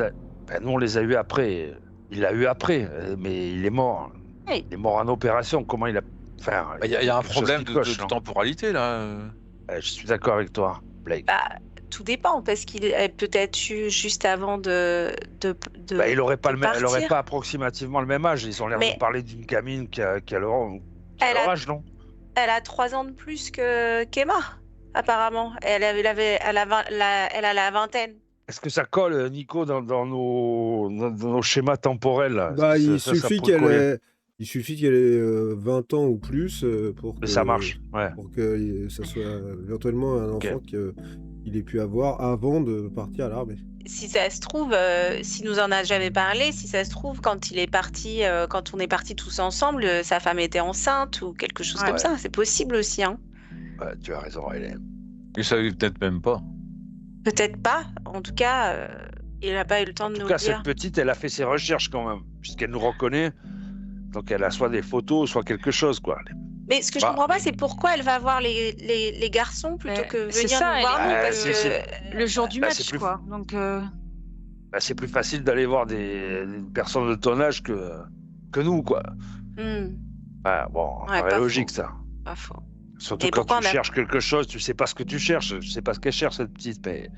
a eu après. Il l'a eu après, mais il est mort. Oui. Il est mort en opération. Comment il a... Enfin, Il y a un quelque chose problème qui de coche, non. temporalité, là. Je suis d'accord avec toi, Blake. Bah, tout dépend, parce qu'il est peut-être eu juste avant de Bah, il aurait pas de elle aurait partir. pas approximativement le même âge. Ils ont l'air Mais- de parler d'une gamine qui a leur Elle a- âge, non? Elle a 3 ans de plus qu'Emma, apparemment. Elle a la vingtaine. Est-ce que ça colle, Nico, dans nos schémas temporels là? Bah, Est-ce que il suffit pourrait coller qu'elle ait 20 ans ou plus pour Mais que ça marche, ouais. pour que ça soit éventuellement un enfant qu'il ait pu avoir avant de partir à l'armée. Si ça se trouve, s'il nous en a jamais parlé, si ça se trouve, quand il est parti, quand on est partis tous ensemble, sa femme était enceinte ou quelque chose comme Ouais. ça. C'est possible aussi, hein. Ouais, tu as raison, Hélène. Il savait peut-être même pas. Peut-être pas. En tout cas, il n'a pas eu le temps En de tout nous cas, le dire. cette petite, elle a fait ses recherches quand même, puisqu'elle nous reconnaît. Donc elle a soit des photos, soit quelque chose, quoi. Mais ce que je Bah. comprends pas, c'est pourquoi elle va voir les garçons plutôt Mais que c'est venir ça, nous voir elle- nous, Ah, parce si, que si. Le jour du Bah, match, c'est plus- quoi. Donc. Bah, c'est plus facile d'aller voir des personnes de ton âge que nous, quoi. Ah, bon, Ouais, ça paraît pas logique, faux. ça. Pas faux. Surtout Et quand pourquoi tu on a- cherches quelque chose, tu sais pas ce que tu cherches. Je sais pas ce qu'elle cherche, cette petite, mais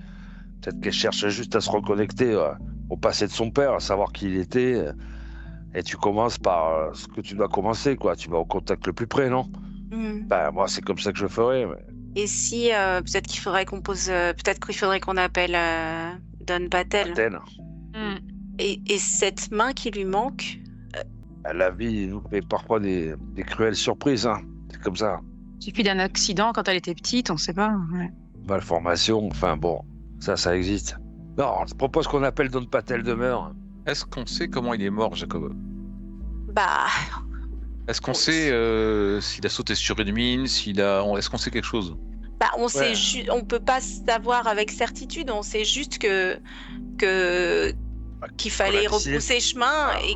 peut-être qu'elle cherche juste à se reconnecter au passé de son père, à savoir qui il était. Et tu commences par ce que tu dois commencer, quoi. Tu vas au contact le plus près, non? Bah, moi, c'est comme ça que je ferais. Mais... Et si peut-être qu'il faudrait qu'on pose, peut-être qu'il faudrait qu'on appelle Don Patel. Athènes, Et cette main qui lui manque, la vie nous fait parfois des cruelles surprises, hein. Des comme ça. Il suffit d'un accident quand elle était petite, on sait pas. Ouais. Malformation, enfin bon, ça existe. Non, je propose qu'on appelle Don Patel demain. Est-ce qu'on sait comment il est mort, Jacob? Bah, Est-ce qu'on sait s'il a sauté sur une mine, est-ce qu'on sait quelque chose? on sait on peut pas savoir avec certitude. On sait juste qu'il fallait repousser chemin et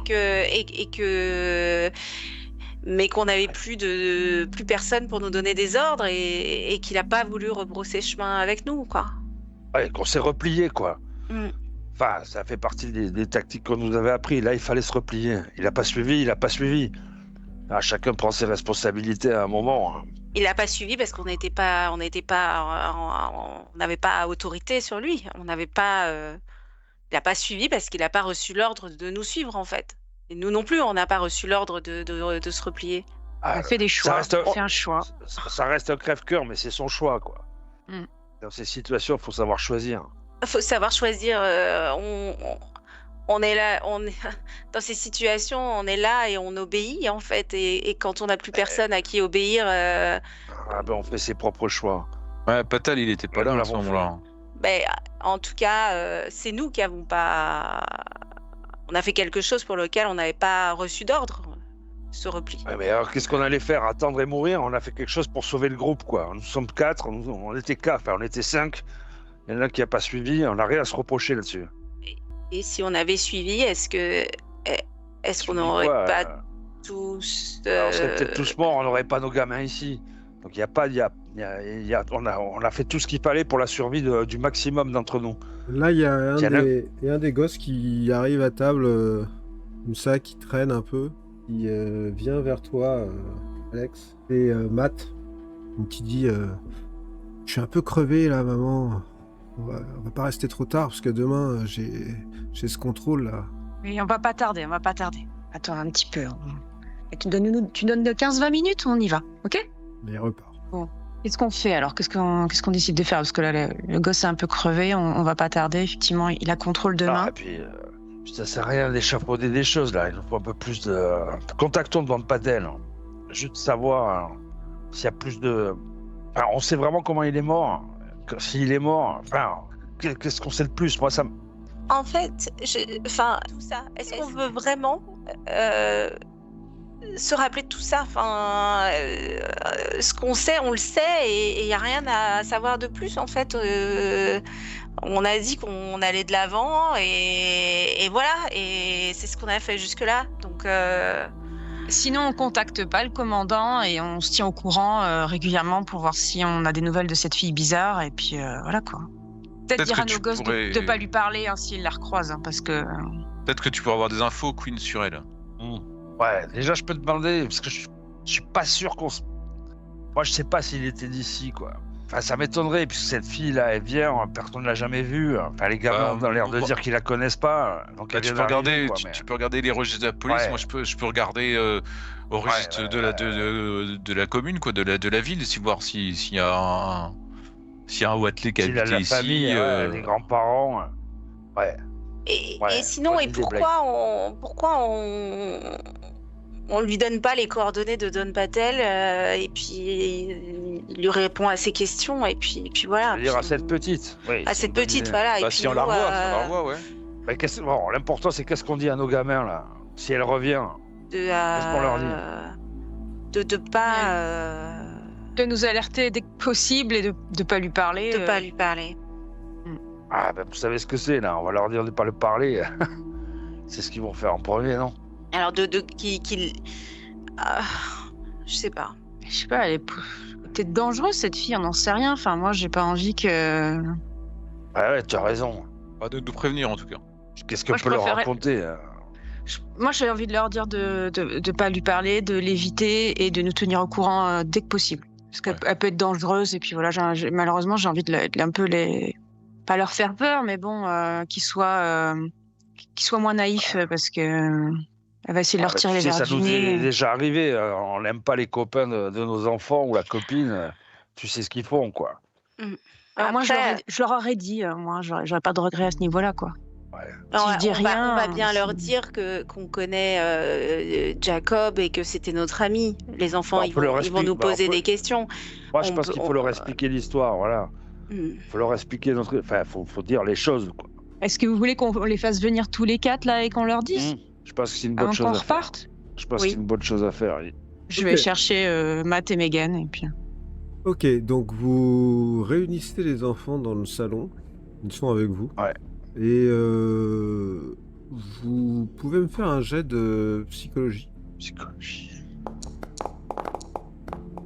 que mais qu'on n'avait plus personne pour nous donner des ordres et qu'il a pas voulu rebrousser chemin avec nous, quoi. Ouais, qu'on s'est replié, quoi. Mm. Enfin, ça fait partie des tactiques qu'on nous avait appris. Là, il fallait se replier. Il a pas suivi. Ah, chacun prend ses responsabilités à un moment. Il a pas suivi parce qu'on n'avait pas autorité sur lui. Il a pas suivi parce qu'il a pas reçu l'ordre de nous suivre, en fait. Et nous non plus, on n'a pas reçu l'ordre de se replier. On a fait des choix. On fait un choix. Ça reste un crève-cœur, mais c'est son choix, quoi. Mm. Dans ces situations, il faut savoir choisir. Il faut savoir choisir. On est là, dans ces situations, on est là et on obéit, en fait. Et quand on n'a plus personne à qui obéir, On fait ses propres choix. Ouais, Patel, il était pas là à ce moment-là. en tout cas, c'est nous qui avons pas. On a fait quelque chose pour lequel on n'avait pas reçu d'ordre. Ce repli. Ouais, mais alors, qu'est-ce qu'on allait faire? Attendre et mourir? On a fait quelque chose pour sauver le groupe, quoi. Nous sommes 4, on était 4, enfin, on était 5. Il y en a qui n'a pas suivi, on n'a rien à se reprocher là-dessus. Et si on avait suivi, est-ce qu'on n'aurait pas tous... On serait peut-être tous morts, on n'aurait pas nos gamins ici. Donc on a fait tout ce qu'il fallait pour la survie du maximum d'entre nous. Là, il y a un des gosses qui arrive à table, comme ça, qui traîne un peu, qui vient vers toi, Alex. C'est Matt, qui dit je suis un peu crevé là, maman. On va pas rester trop tard parce que demain j'ai ce contrôle là. Oui, on va pas tarder. Attends un petit peu. Et tu donnes de 15-20 minutes, on y va, ok? Mais il repart. Bon. Qu'est-ce qu'on fait alors? Qu'est-ce qu'on décide de faire? Parce que là, le gosse est un peu crevé, on va pas tarder. Effectivement, il a contrôle demain. Et puis, ça sert à rien d'échafauder des choses là. Il nous faut un peu plus de. Contactons Don Patel. Juste savoir s'il y a plus de. Enfin, on sait vraiment comment il est mort. S'il est mort, enfin, qu'est-ce qu'on sait de plus? Moi, ça. En fait, tout ça. Est-ce qu'on veut vraiment se rappeler de tout ça? Enfin, ce qu'on sait, on le sait, et il n'y a rien à savoir de plus, en fait. On a dit qu'on allait de l'avant, et voilà, et c'est ce qu'on a fait jusque-là. Donc. Sinon, on contacte pas le commandant et on se tient au courant régulièrement pour voir si on a des nouvelles de cette fille bizarre. Et puis voilà, quoi. Peut-être dire à nos gosses de pas lui parler s'ils la recroisent, parce que. Peut-être que tu pourras avoir des infos, Queen, sur elle. Ouais, déjà, je peux te demander, parce que je suis pas sûr qu'on se. Moi, je sais pas s'il était d'ici, quoi. Enfin, ça m'étonnerait, puisque cette fille-là, elle vient, personne ne l'a jamais vue. Enfin, les gamins ont l'air de dire qu'ils la connaissent pas. Donc, tu peux regarder les registres de la police. Ouais. Moi, je peux regarder au registre de la commune, quoi, de la ville, voir s'il y a un Watley qui habite ici. Famille, les grands-parents. Ouais. Et sinon, pourquoi on lui donne pas les coordonnées de Don Patel et puis il lui répond à ses questions et puis voilà. C'est-à-dire à cette petite. Oui, à cette petite, voilà. Et puis si on la revoit, ouais. Bon, l'important c'est qu'est-ce qu'on dit à nos gamins là, si elle revient. Qu'est-ce qu'on leur dit? De pas. De nous alerter dès que possible et de pas lui parler. De pas lui parler. Ah vous savez ce que c'est là, on va leur dire de pas lui parler. C'est ce qu'ils vont faire en premier, non? Alors je sais pas. Je sais pas, elle est peut-être dangereuse cette fille, on n'en sait rien. Enfin, moi, j'ai pas envie que. Ouais, tu as raison. Pas de nous prévenir en tout cas. Qu'est-ce qu'on peut leur raconter? Moi, j'ai envie de leur dire de pas lui parler, de l'éviter et de nous tenir au courant dès que possible. Parce qu'elle peut être dangereuse et puis voilà, malheureusement, j'ai envie de un peu pas leur faire peur, mais bon, qu'ils soient moins naïfs parce que. Elle va essayer de leur tirer les verres du nez. Ça nous est déjà arrivé. On n'aime pas les copains de nos enfants ou la copine. Tu sais ce qu'ils font, quoi. Moi, je leur aurais dit. Moi, j'aurais pas de regret à ce niveau-là, quoi. Si je dis rien, on va bien leur c'est- dire qu'on connaît Jacob et que c'était notre ami. Les enfants, Bah, on peut leur ils vont nous expliquer. Bah, on poser peut- des questions. Moi, je On pense peut- qu'il on- faut leur expliquer l'histoire, voilà. Hmm. Il faut leur expliquer notre. Enfin, faut dire les choses, quoi. Est-ce que vous voulez qu'on les fasse venir tous les 4 là et qu'on leur dise Je pense que c'est une bonne avant chose qu'on à faire. reparte? Je pense Oui. que c'est une bonne chose à faire. Je Ok. vais chercher Matt et Megan et puis. Ok, donc vous réunissez les enfants dans le salon. Ils sont avec vous. Ouais. Et vous pouvez me faire un jet de psychologie. Psychologie.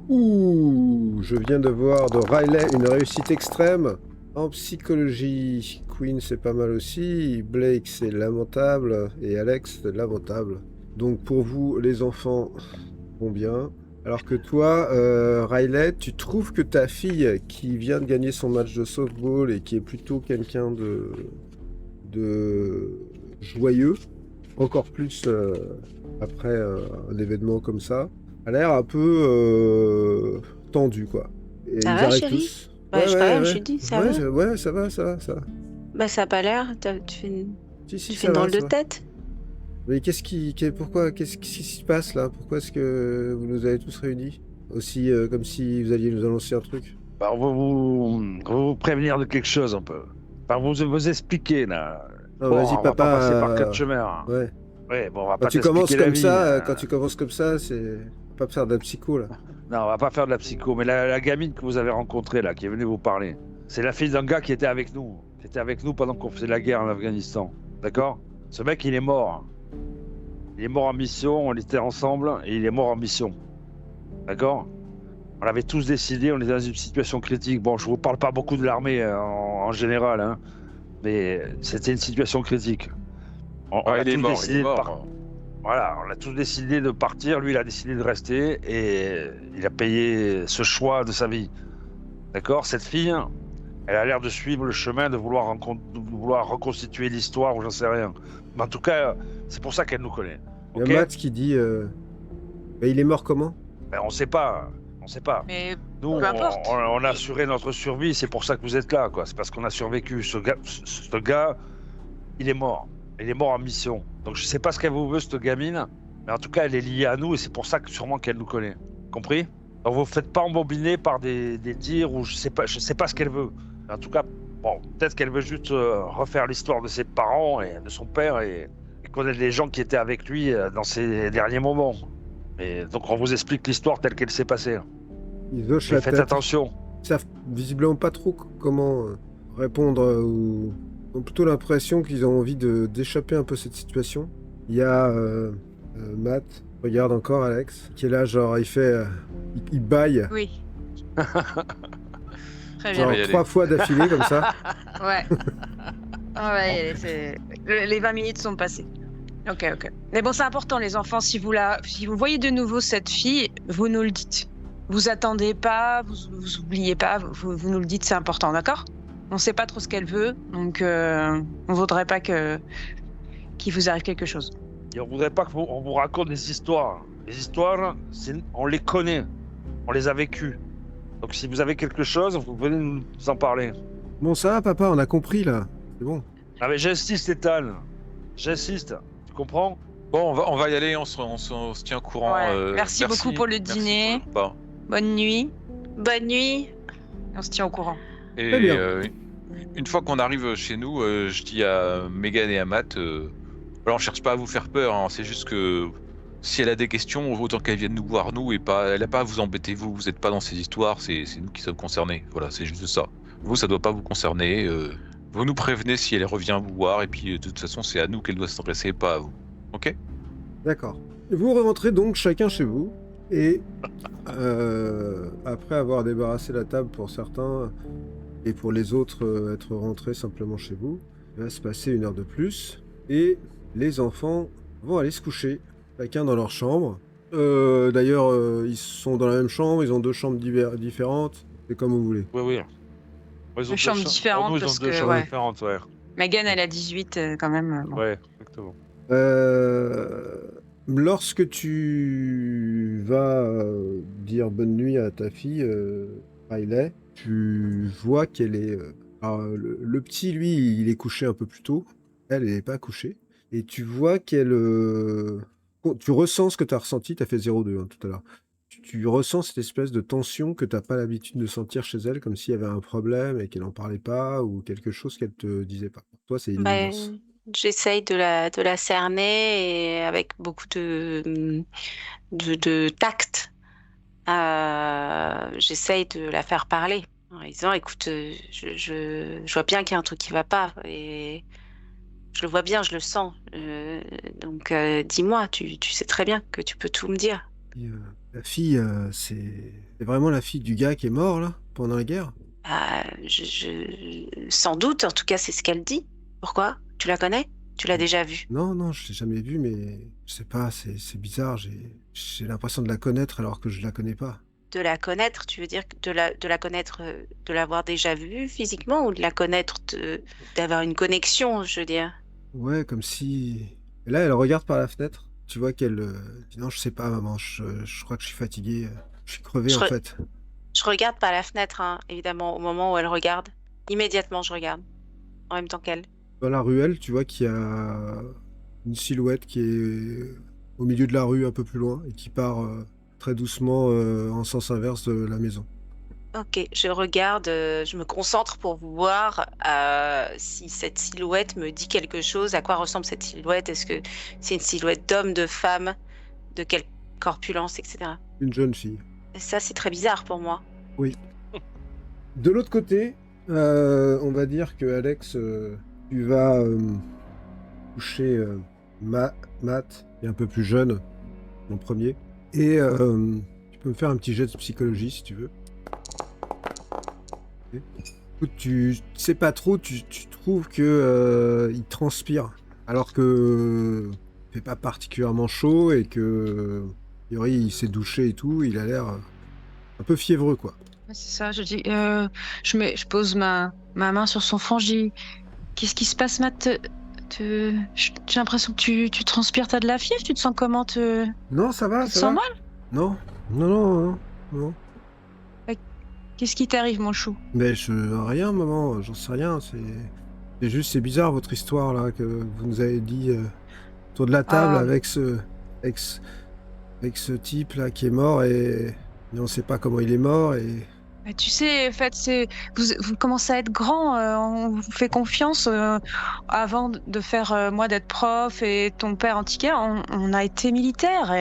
Ouh, je viens de voir de Riley une réussite extrême. En psychologie, Queen c'est pas mal aussi, Blake c'est lamentable et Alex c'est lamentable. Donc pour vous, les enfants vont bien. Alors que toi, Riley, tu trouves que ta fille qui vient de gagner son match de softball et qui est plutôt quelqu'un de joyeux, encore plus après un événement comme ça, a l'air un peu tendu quoi. Et Ça ils va, arrivent chérie tous. Bah, quand même, je dis, ça va. Ouais, ça va. Bah, ça a pas l'air. Tu fais une, Si, tu fais ça une va, drôle ça de va. tête. Mais qu'est-ce qui se passe là? Pourquoi est-ce que vous nous avez tous réunis? Aussi comme si vous alliez nous annoncer un truc. Bah, on va vous prévenir de quelque chose un peu. Enfin, vous expliquer là. Non, Bon, vas-y on va pas papa. passer par quatre chemins. Hein. Ouais. Ouais, bon, on va Quand pas tu commences t'expliquer la comme vie, ça, hein. quand tu commences comme ça, c'est pas faire de la psycho là. Non, on va pas faire de la psycho, mais la gamine que vous avez rencontrée là, qui est venue vous parler, c'est la fille d'un gars qui était avec nous. Qui était avec nous pendant qu'on faisait la guerre en Afghanistan. D'accord? Ce mec, il est mort. Il est mort en mission, on était ensemble, et il est mort en mission. D'accord? On avait tous décidé, on était dans une situation critique. Bon, je vous parle pas beaucoup de l'armée en général, hein, mais c'était une situation critique. On a Il est tous mort, décidé il est de mort. Voilà, on a tous décidé de partir, lui il a décidé de rester et il a payé ce choix de sa vie. D'accord? Cette fille, elle a l'air de suivre le chemin, de vouloir reconstituer l'histoire ou j'en sais rien. Mais en tout cas, c'est pour ça qu'elle nous connaît. Il Ok? y a Matt qui dit bah, il est mort comment? Ben, on sait pas. Mais Nous, peu importe. on a assuré notre survie, c'est pour ça que vous êtes là, quoi. C'est parce qu'on a survécu. Ce gars, il est mort. Il est mort en mission. Donc je sais pas ce qu'elle vous veut, cette gamine, mais en tout cas, elle est liée à nous et c'est pour ça que sûrement qu'elle nous connaît. Compris? Donc vous faites pas embobiner par des tirs ou je sais pas ce qu'elle veut. Mais en tout cas, bon, peut-être qu'elle veut juste refaire l'histoire de ses parents et de son père et connaître les gens qui étaient avec lui dans ses derniers moments. Et donc on vous explique l'histoire telle qu'elle s'est passée. Ils hochent Mais la faites tête. attention. Ils savent visiblement pas trop comment répondre ou ils ont plutôt l'impression qu'ils ont envie d'échapper un peu à cette situation. Il y a Matt, regarde encore Alex, qui est là, genre il fait, il baille, oui. Très genre bien. va y aller. 3 fois d'affilée comme ça. Ouais. On va y aller, les 20 minutes sont passées. Ok. Mais bon, c'est important, les enfants. Si vous voyez de nouveau cette fille, vous nous le dites. Vous attendez pas, vous oubliez pas, vous nous le dites, c'est important, d'accord? On sait pas trop ce qu'elle veut, donc on voudrait pas qu'il vous arrive quelque chose. Et on voudrait pas qu'on vous raconte des histoires. Les histoires, on les connaît. On les a vécues. Donc si vous avez quelque chose, vous venez nous en parler. Bon ça va papa, on a compris là. C'est bon. Ah mais j'insiste, Ethan. J'insiste. Tu comprends? Bon, on va y aller, on se tient au courant. Ouais, merci beaucoup pour le dîner. Pour le repas. Bonne nuit, Bonne nuit. on se tient au courant. Et Très bien. une fois qu'on arrive chez nous, je dis à Megan et à Matt, voilà, on cherche pas à vous faire peur, hein, c'est juste que si elle a des questions, autant qu'elle vienne nous voir nous et pas, elle a pas à vous embêter vous êtes pas dans ces histoires, c'est nous qui sommes concernés. Voilà, c'est juste ça. Vous, ça doit pas vous concerner. Vous nous prévenez si elle revient vous voir et puis de toute façon, c'est à nous qu'elle doit s'adresser, pas à vous. Ok? D'accord. Vous rentrez donc chacun chez vous et après avoir débarrassé la table pour certains et pour les autres être rentrés simplement chez vous, il va se passer 1 heure de plus et les enfants vont aller se coucher, chacun dans leur chambre. D'ailleurs, ils sont dans la même chambre, ils ont 2 chambres différentes, c'est comme vous voulez. Oui. Ils ont Deux chambres différentes, nous, ils ont parce 2 que, chambres ouais. différentes, ouais. Megan, elle a 18 quand même. Bon. Ouais, exactement. Lorsque tu vas dire bonne nuit à ta fille, Riley, tu vois qu'elle est... alors, le petit, lui, il est couché un peu plus tôt. Elle est pas couchée. Et tu vois qu'elle... tu ressens ce que tu as ressenti, tu as fait 0,2 hein, tout à l'heure. Tu ressens cette espèce de tension que tu pas l'habitude de sentir chez elle, comme s'il y avait un problème et qu'elle n'en parlait pas ou quelque chose qu'elle te disait pas. Pour toi, c'est une évidence. Ben, j'essaye de la cerner et avec beaucoup de tact, j'essaye de la faire parler en lui disant, écoute, je vois bien qu'il y a un truc qui va pas et je le vois bien, je le sens. Donc, dis-moi, tu sais très bien que tu peux tout me dire. Et, la fille, c'est vraiment la fille du gars qui est mort, là, pendant la guerre? Sans doute, en tout cas, c'est ce qu'elle dit. Pourquoi? Tu la connais? Tu l'as déjà vue? Non, non, je l'ai jamais vue, mais je sais pas, c'est bizarre. J'ai l'impression de la connaître alors que je la connais pas. De la connaître, tu veux dire de la connaître, de l'avoir déjà vue physiquement ou de la connaître, d'avoir une connexion, je veux dire? Ouais, comme si... Et là, elle regarde par la fenêtre. Tu vois qu'elle dit non, je sais pas, maman, je crois que je suis fatigué. Je suis crevé, Je, en re- fait. je regarde par la fenêtre, hein, évidemment, au moment où elle regarde. Immédiatement, je regarde, en même temps qu'elle. Dans la ruelle, tu vois qu'il y a une silhouette qui est au milieu de la rue, un peu plus loin, et qui part très doucement en sens inverse de la maison. Ok, je regarde, je me concentre pour voir si cette silhouette me dit quelque chose, à quoi ressemble cette silhouette, est-ce que c'est une silhouette d'homme, de femme, de quelle corpulence, etc. Une jeune fille. Et ça, c'est très bizarre pour moi. Oui. De l'autre côté, on va dire que Alex, tu vas toucher Matt, qui est un peu plus jeune, en premier. Et tu peux me faire un petit jet de psychologie si tu veux. Écoute, tu sais pas trop, tu trouves que il transpire, alors que il fait pas particulièrement chaud et que a priori, il s'est douché et tout, il a l'air un peu fiévreux quoi. Ouais, c'est ça, je dis, je pose ma main sur son front, je dis, qu'est-ce qui se passe, Matt? J'ai l'impression que tu transpires, t'as de la fièvre, tu te sens comment? Non, ça va, Tu te ça sens va. mal? Non, non, non, non, non. Qu'est-ce qui t'arrive, mon chou? Mais rien, maman, j'en sais rien. C'est juste, c'est bizarre votre histoire là que vous nous avez dit autour de la table Ah, avec avec ce, avec ce type là qui est mort et on sait pas comment il est mort et mais tu sais, en fait, vous commencez à être grand, on vous fait confiance. Avant de faire, moi, d'être prof et ton père antiquaire, on a été militaire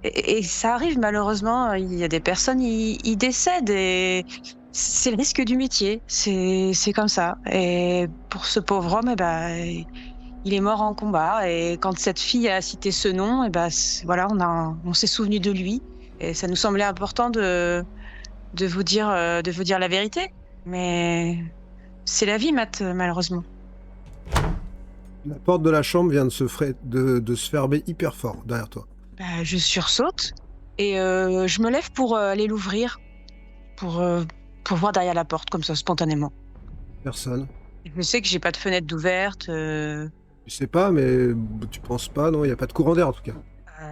et ça arrive malheureusement. Il y a des personnes, ils décèdent et c'est le risque du métier. C'est comme ça. Et pour ce pauvre homme, eh ben, il est mort en combat. Et quand cette fille a cité ce nom, eh ben, voilà, on s'est souvenu de lui. Et ça nous semblait important de vous dire la vérité. Mais c'est la vie, Matt, malheureusement. la porte de la chambre vient de se fermer hyper fort derrière toi. Bah, je sursaute et je me lève pour aller l'ouvrir, pour voir derrière la porte, comme ça, spontanément. Personne. Je sais que j'ai pas de fenêtre d'ouverte. Je sais pas, mais tu penses pas, non, il y a pas de courant d'air en tout cas.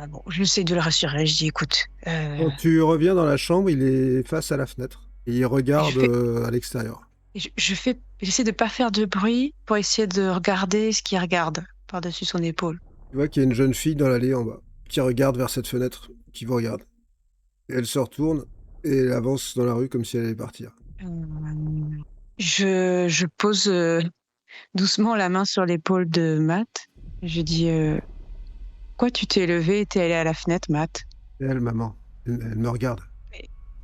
Bon, j'essaie de le rassurer. Je dis, écoute, Quand tu reviens dans la chambre, il est face à la fenêtre et il regarde Je fais- à l'extérieur. j'essaie de pas faire de bruit pour essayer de regarder ce qu'il regarde par-dessus son épaule. Tu vois qu'il y a une jeune fille dans l'allée en bas qui regarde vers cette fenêtre, qui vous regarde. Et elle se retourne et elle avance dans la rue comme si elle allait partir. Je pose doucement la main sur l'épaule de Matt. Je dis, quoi, tu t'es levé et t'es allé à la fenêtre, Matt? Et elle, maman, elle me regarde.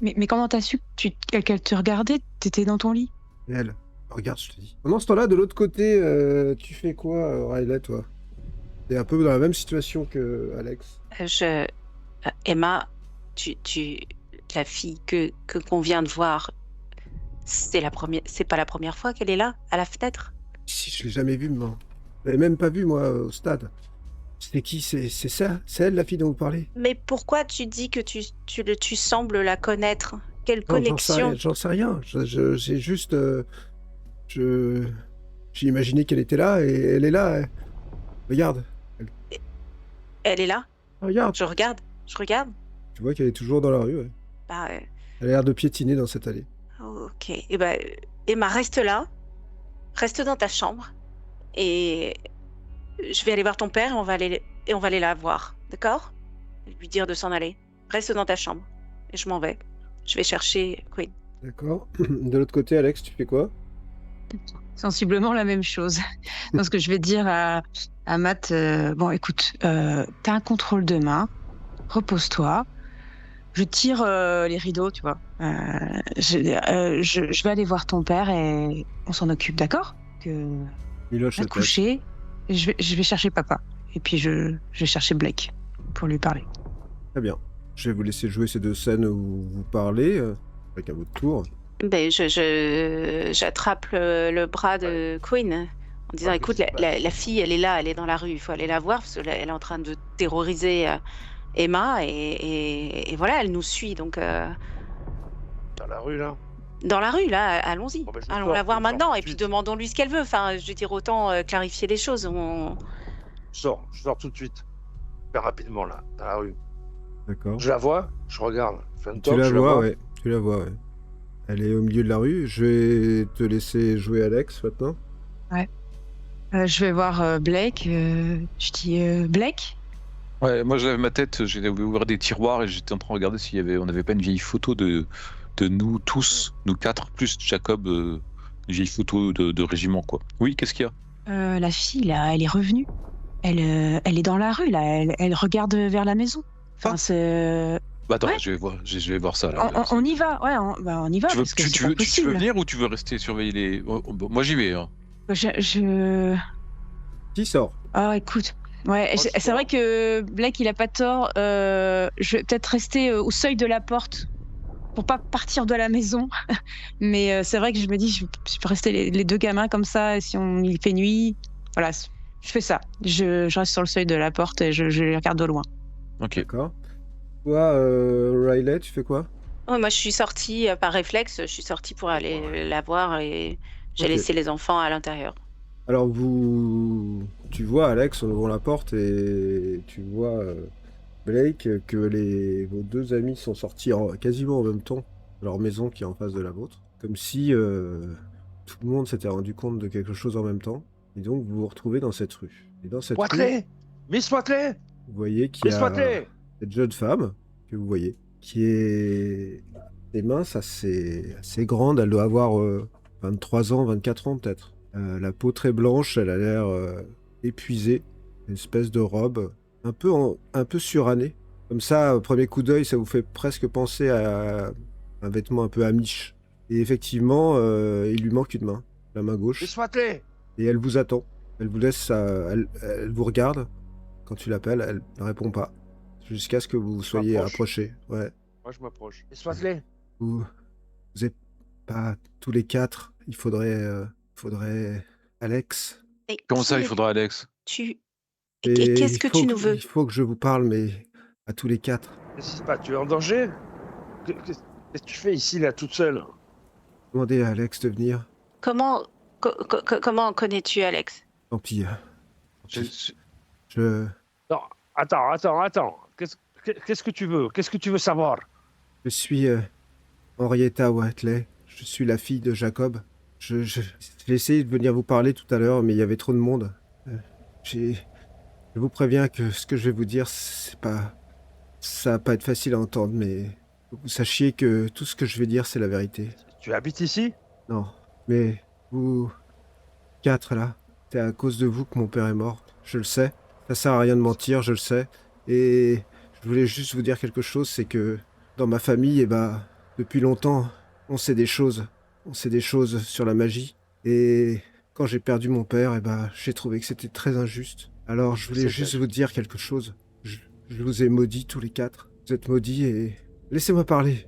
Mais comment t'as su qu'elle te regardait? T'étais dans ton lit? Et elle, regarde, je te dis. Pendant ce temps-là, de l'autre côté, tu fais quoi, Riley, toi? T'es un peu dans la même situation que Alex. Emma, la fille qu'on vient de voir, c'est pas la première fois qu'elle est là, à la fenêtre? Si, je l'ai jamais vue, maman. Je l'avais même pas vue, moi, au stade. C'est qui? C'est ça? C'est elle, la fille dont vous parlez? Mais pourquoi tu dis que tu sembles la connaître? Quelle Non, connexion? j'en sais rien. J'ai juste... j'ai imaginé qu'elle était là et elle est là. Regarde. Elle est là? Regarde. Je regarde. Tu vois qu'elle est toujours dans la rue, ouais. Bah, Elle a l'air de piétiner dans cette allée. ok. Et ben, Emma, reste là. Reste dans ta chambre. Et je vais aller voir ton père et on va aller la voir, d'accord? Lui dire de s'en aller. Reste dans ta chambre. Et je m'en vais. Je vais chercher Queen. D'accord. De l'autre côté, Alex, tu fais quoi? Sensiblement la même chose. Donc, ce que je vais dire à Matt, bon, écoute, t'as un contrôle demain, repose-toi. Je tire les rideaux, tu vois. Je vais aller voir ton père et on s'en occupe, d'accord? Il hoche Va la te tête. coucher. Et je vais chercher papa. Et puis je vais chercher Blake pour lui parler. Très bien. Je vais vous laisser jouer ces 2 scènes où vous parlez, avec à votre tour. Ben, j'attrape le bras de Queen en disant, Ouais, écoute, qu'est-ce qui se passe? la fille, elle est là, elle est dans la rue, il faut aller la voir parce qu'elle est en train de terroriser Emma et voilà, elle nous suit. Donc, Dans la rue, là. dans la rue, là, allons-y. Bon, ben, je Allons sors, la voir je sors maintenant tout de et puis suite. demandons-lui ce qu'elle veut. Enfin, je veux dire, autant clarifier les choses. Je sors tout de suite. Très rapidement, là, dans la rue. D'accord. Je la vois, je regarde. Je fais un Tu toc, la je vois, ouais. Tu la vois, ouais. Elle est au milieu de la rue. Je vais te laisser jouer Alex maintenant. Je vais voir Blake. Je dis Blake. Ouais, moi j'avais ma tête, j'ai ouvert des tiroirs et j'étais en train de regarder on n'avait pas une vieille photo de nous tous, nous 4, plus Jacob, une vieille photo de régiment, quoi. Oui, qu'est-ce qu'il y a? La fille, là, elle est revenue. Elle est dans la rue, là. Elle regarde vers la maison. Enfin, Ah. c'est... Bah attends, Ouais. je vais voir ça, là. On y va, ouais, on y va, Tu veux, parce que tu, c'est tu pas veux, tu veux possible. venir ou tu veux rester surveiller les... Moi j'y vais, hein. Qui sort? Ah, écoute. Ouais, Moi, je c'est vrai que Blake, il a pas tort. Je vais peut-être rester au seuil de la porte pour pas partir de la maison. Mais c'est vrai que je me dis, je peux rester les 2 gamins comme ça, et si il fait nuit. Voilà, je fais ça. Je reste sur le seuil de la porte et je les regarde de loin. Ok. D'accord. Toi, Riley, tu fais quoi? Ouais, moi, je suis sortie par réflexe. Je suis sortie pour aller la voir et j'ai Ok. laissé les enfants à l'intérieur. Alors tu vois Alex en ouvrant la porte et tu vois Blake que vos 2 amis sont sortis quasiment en même temps de leur maison qui est en face de la vôtre, comme si tout le monde s'était rendu compte de quelque chose en même temps. Et donc vous vous retrouvez dans cette rue. Et dans cette rue, Watley! Miss Watley! vous voyez qu'il y Miss a Watley! cette jeune femme que vous voyez, qui est des minces assez grande. Elle doit avoir 23 ans, 24 ans peut-être. La peau très blanche, elle a l'air épuisée. Une espèce de robe un peu surannée. Comme ça, au premier coup d'œil, ça vous fait presque penser à un vêtement un peu amish. Et effectivement, il lui manque une main, la main gauche. Miss Watley! Et elle vous attend. Elle vous laisse, elle vous regarde. Quand tu l'appelles, elle ne répond pas. Jusqu'à ce que vous soyez m'approche. approchés. Ouais. Moi, je m'approche. Miss Watley! Vous êtes pas tous les 4. Il faudrait Alex. Et Comment qui ça, il est- faudra Alex? Et Et qu'est-ce il que faut tu nous veux? Il faut que je vous parle, mais à tous les 4. Qu'est-ce qui se passe? Tu es en danger? Qu'est-ce que tu fais ici, là, toute seule? Demandez à Alex de venir. Comment connais-tu Alex? Tant pis. Je- Je Non, attends. Qu'est-ce que tu veux? Qu'est-ce que tu veux savoir? suis Henrietta Watley. Je suis la fille de Jacob. J'ai essayé de venir vous parler tout à l'heure, mais il y avait trop de monde. Je vous préviens que ce que je vais vous dire, ça va pas être facile à entendre, mais faut que vous sachiez que tout ce que je vais dire, c'est la vérité. Tu habites ici? Non, mais vous 4 là, c'est à cause de vous que mon père est mort. Je le sais. Ça sert à rien de mentir, je le sais. Et je voulais juste vous dire quelque chose, c'est que dans ma famille, depuis longtemps, on sait des choses. On sait des choses sur la magie. Et quand j'ai perdu mon père, j'ai trouvé que c'était très injuste. Alors je voulais C'est juste vrai. vous dire quelque chose. Je vous ai maudits tous les 4. Vous êtes maudits et... Laissez-moi parler.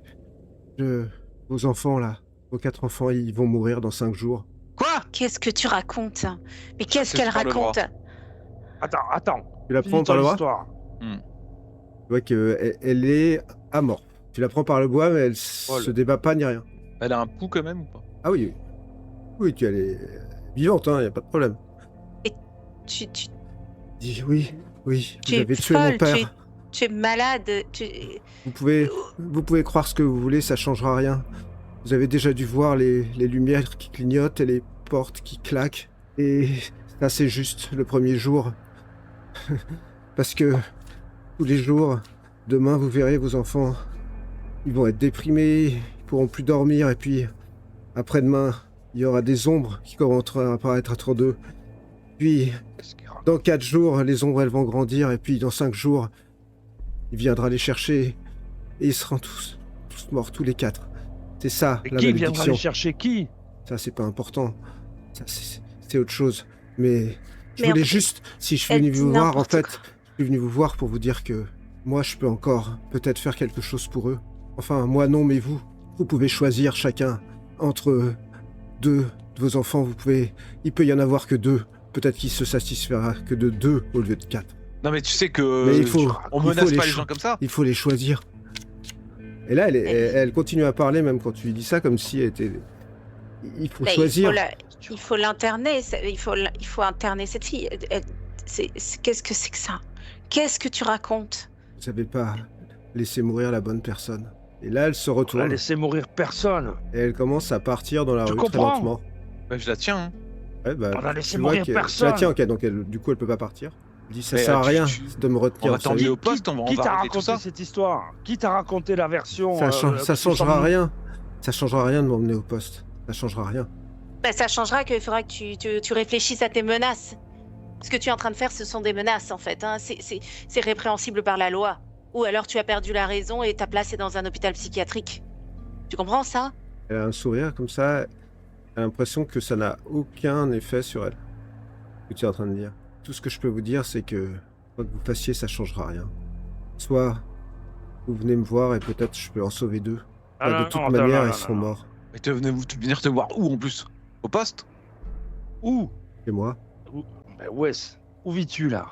Vos enfants là, vos 4 enfants, ils vont mourir dans 5 jours. Quoi? Qu'est-ce que tu racontes? Mais qu'est-ce sais qu'elle par le bras. raconte? Attends. Tu la Finis prends par ton le bras? histoire. Tu vois qu'elle est amorphe. Tu la prends par le bois, mais elle Oh, se débat pas ni rien. Elle a un pouls quand même ou pas? Ah oui, oui, elle est vivante, hein, y a pas de problème. Tu Dis oui, vous es avez tué mon folle, père. tu es malade. Vous pouvez croire ce que vous voulez, ça changera rien. Vous avez déjà dû voir les lumières qui clignotent et les portes qui claquent. Et Ça, c'est juste le premier jour. Parce que tous les jours, demain, vous verrez vos enfants, ils vont être déprimés, ils pourront plus dormir, et puis après-demain, il y aura des ombres qui commenceront à apparaître autour d'eux. Puis, dans 4 jours, les ombres, elles vont grandir, et puis dans 5 jours, il viendra les chercher, et ils seront tous morts, tous les 4. C'est ça, Et la qui viendra malédiction. les chercher? Qui? Ça, c'est pas important. Ça, c'est autre chose. Mais je Mais voulais en fait, juste, si je suis elle venu dit vous voir, en n'importe fait, quoi. je suis venu vous voir pour vous dire que moi, je peux encore peut-être faire quelque chose pour eux. Enfin, moi non, mais vous. Vous pouvez choisir chacun entre 2 de vos enfants. Il peut y en avoir que 2. Peut-être qu'il se satisfera que de 2 au lieu de 4. Non mais tu sais que Mais il faut menace les pas les cho- gens comme ça. Il faut les choisir. Et là, elle continue à parler, même quand tu lui dis ça, comme si elle était... Il faut Là, choisir. il faut l'interner, il faut interner cette fille. Qu'est-ce que c'est que ça? Qu'est-ce que tu racontes? Vous savez pas laisser mourir la bonne personne. Et là, elle se On va retourne laisser mourir personne. et elle commence à partir dans la Tu rue très comprends lentement. Bah, je la tiens. Hein. Ouais, bah, On a laissé tu vois mourir que- personne. Tiens, ok, donc du coup, elle peut pas partir. Elle dit, ça Mais, sert à tu- rien tu- de me On retenir. va vous savez. t'emmener au poste, on Qui va t'a arrêter tout raconté ça. cette histoire? Qui t'a raconté la version? Ça qui changera semble- rien. Ça changera rien de m'emmener au poste. Ça changera rien. Bah, ça changera qu'il faudra que tu réfléchisses à tes menaces. Ce que tu es en train de faire, ce sont des menaces, en fait. Hein. C'est répréhensible par la loi. Ou alors tu as perdu la raison et ta place est dans un hôpital psychiatrique. Tu comprends ça? Elle a un sourire comme ça. Elle a l'impression que ça n'a aucun effet sur elle. Ce que tu es en train de dire. Tout ce que je peux vous dire, c'est que quoi que vous fassiez, ça changera rien. Soit vous venez me voir et peut-être je peux en sauver 2. Ah, non, de toute non, manière, non, ils non, seront non. morts. Mais tu venir te voir où en plus? Au poste? Où? Et moi, Ben Wes, où vis-tu là?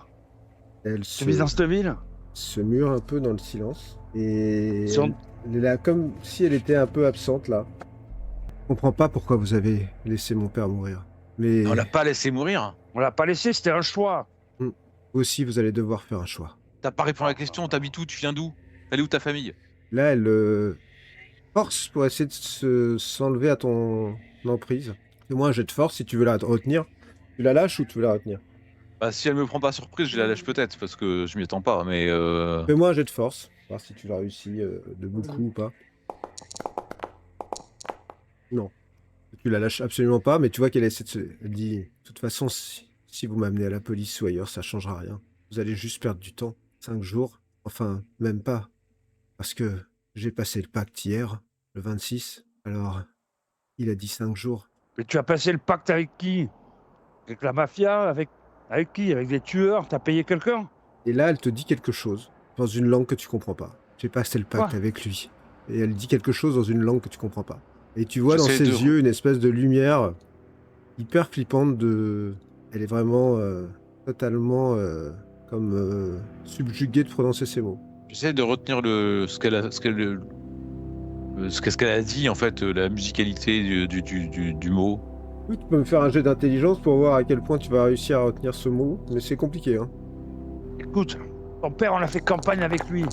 elle Tu vis dans cette ville? se mure un peu dans le silence. Et Sur- elle est là comme si elle était un peu absente là. Je comprends pas pourquoi vous avez laissé mon père mourir. Mais On l'a pas laissé mourir. On l'a pas laissé, c'était un choix. vous aussi, vous allez devoir faire un choix. T'as pas répondu à la question, t'habites où? Tu viens d'où? Elle est où ta famille? Là, elle force pour essayer de s'enlever à ton emprise. Fais-moi un jet de force si tu veux la retenir. Tu la lâches ou tu veux la retenir? Bah si elle me prend pas surprise, je la lâche peut-être parce que je m'y attends pas. Mais Fais-moi un jet de force. Voir si tu l'as réussi de beaucoup ou pas. Non. Tu la lâches absolument pas, mais tu vois qu'elle essaie de se... Elle dit, de toute façon, si vous m'amenez à la police ou ailleurs, ça changera rien. Vous allez juste perdre du temps. 5 jours. Enfin, même pas. Parce que j'ai passé le pacte hier, le 26. Alors, il a dit 5 jours. Mais tu as passé le pacte avec qui? Avec la mafia? Avec qui? Avec des tueurs? T'as payé quelqu'un? Et là, elle te dit quelque chose dans une langue que tu comprends pas. J'ai passé le pacte Quoi? avec lui. Et elle dit quelque chose dans une langue que tu comprends pas. Et tu vois dans J'essaie ses de- yeux une espèce de lumière hyper flippante de... Elle est vraiment totalement comme subjuguée de prononcer ces mots. j'essaie de retenir ce qu'elle a dit en fait, la musicalité du mot. Oui, tu peux me faire un jet d'intelligence pour voir à quel point tu vas réussir à retenir ce mot, mais c'est compliqué, hein. Écoute, ton père, on a fait campagne avec lui.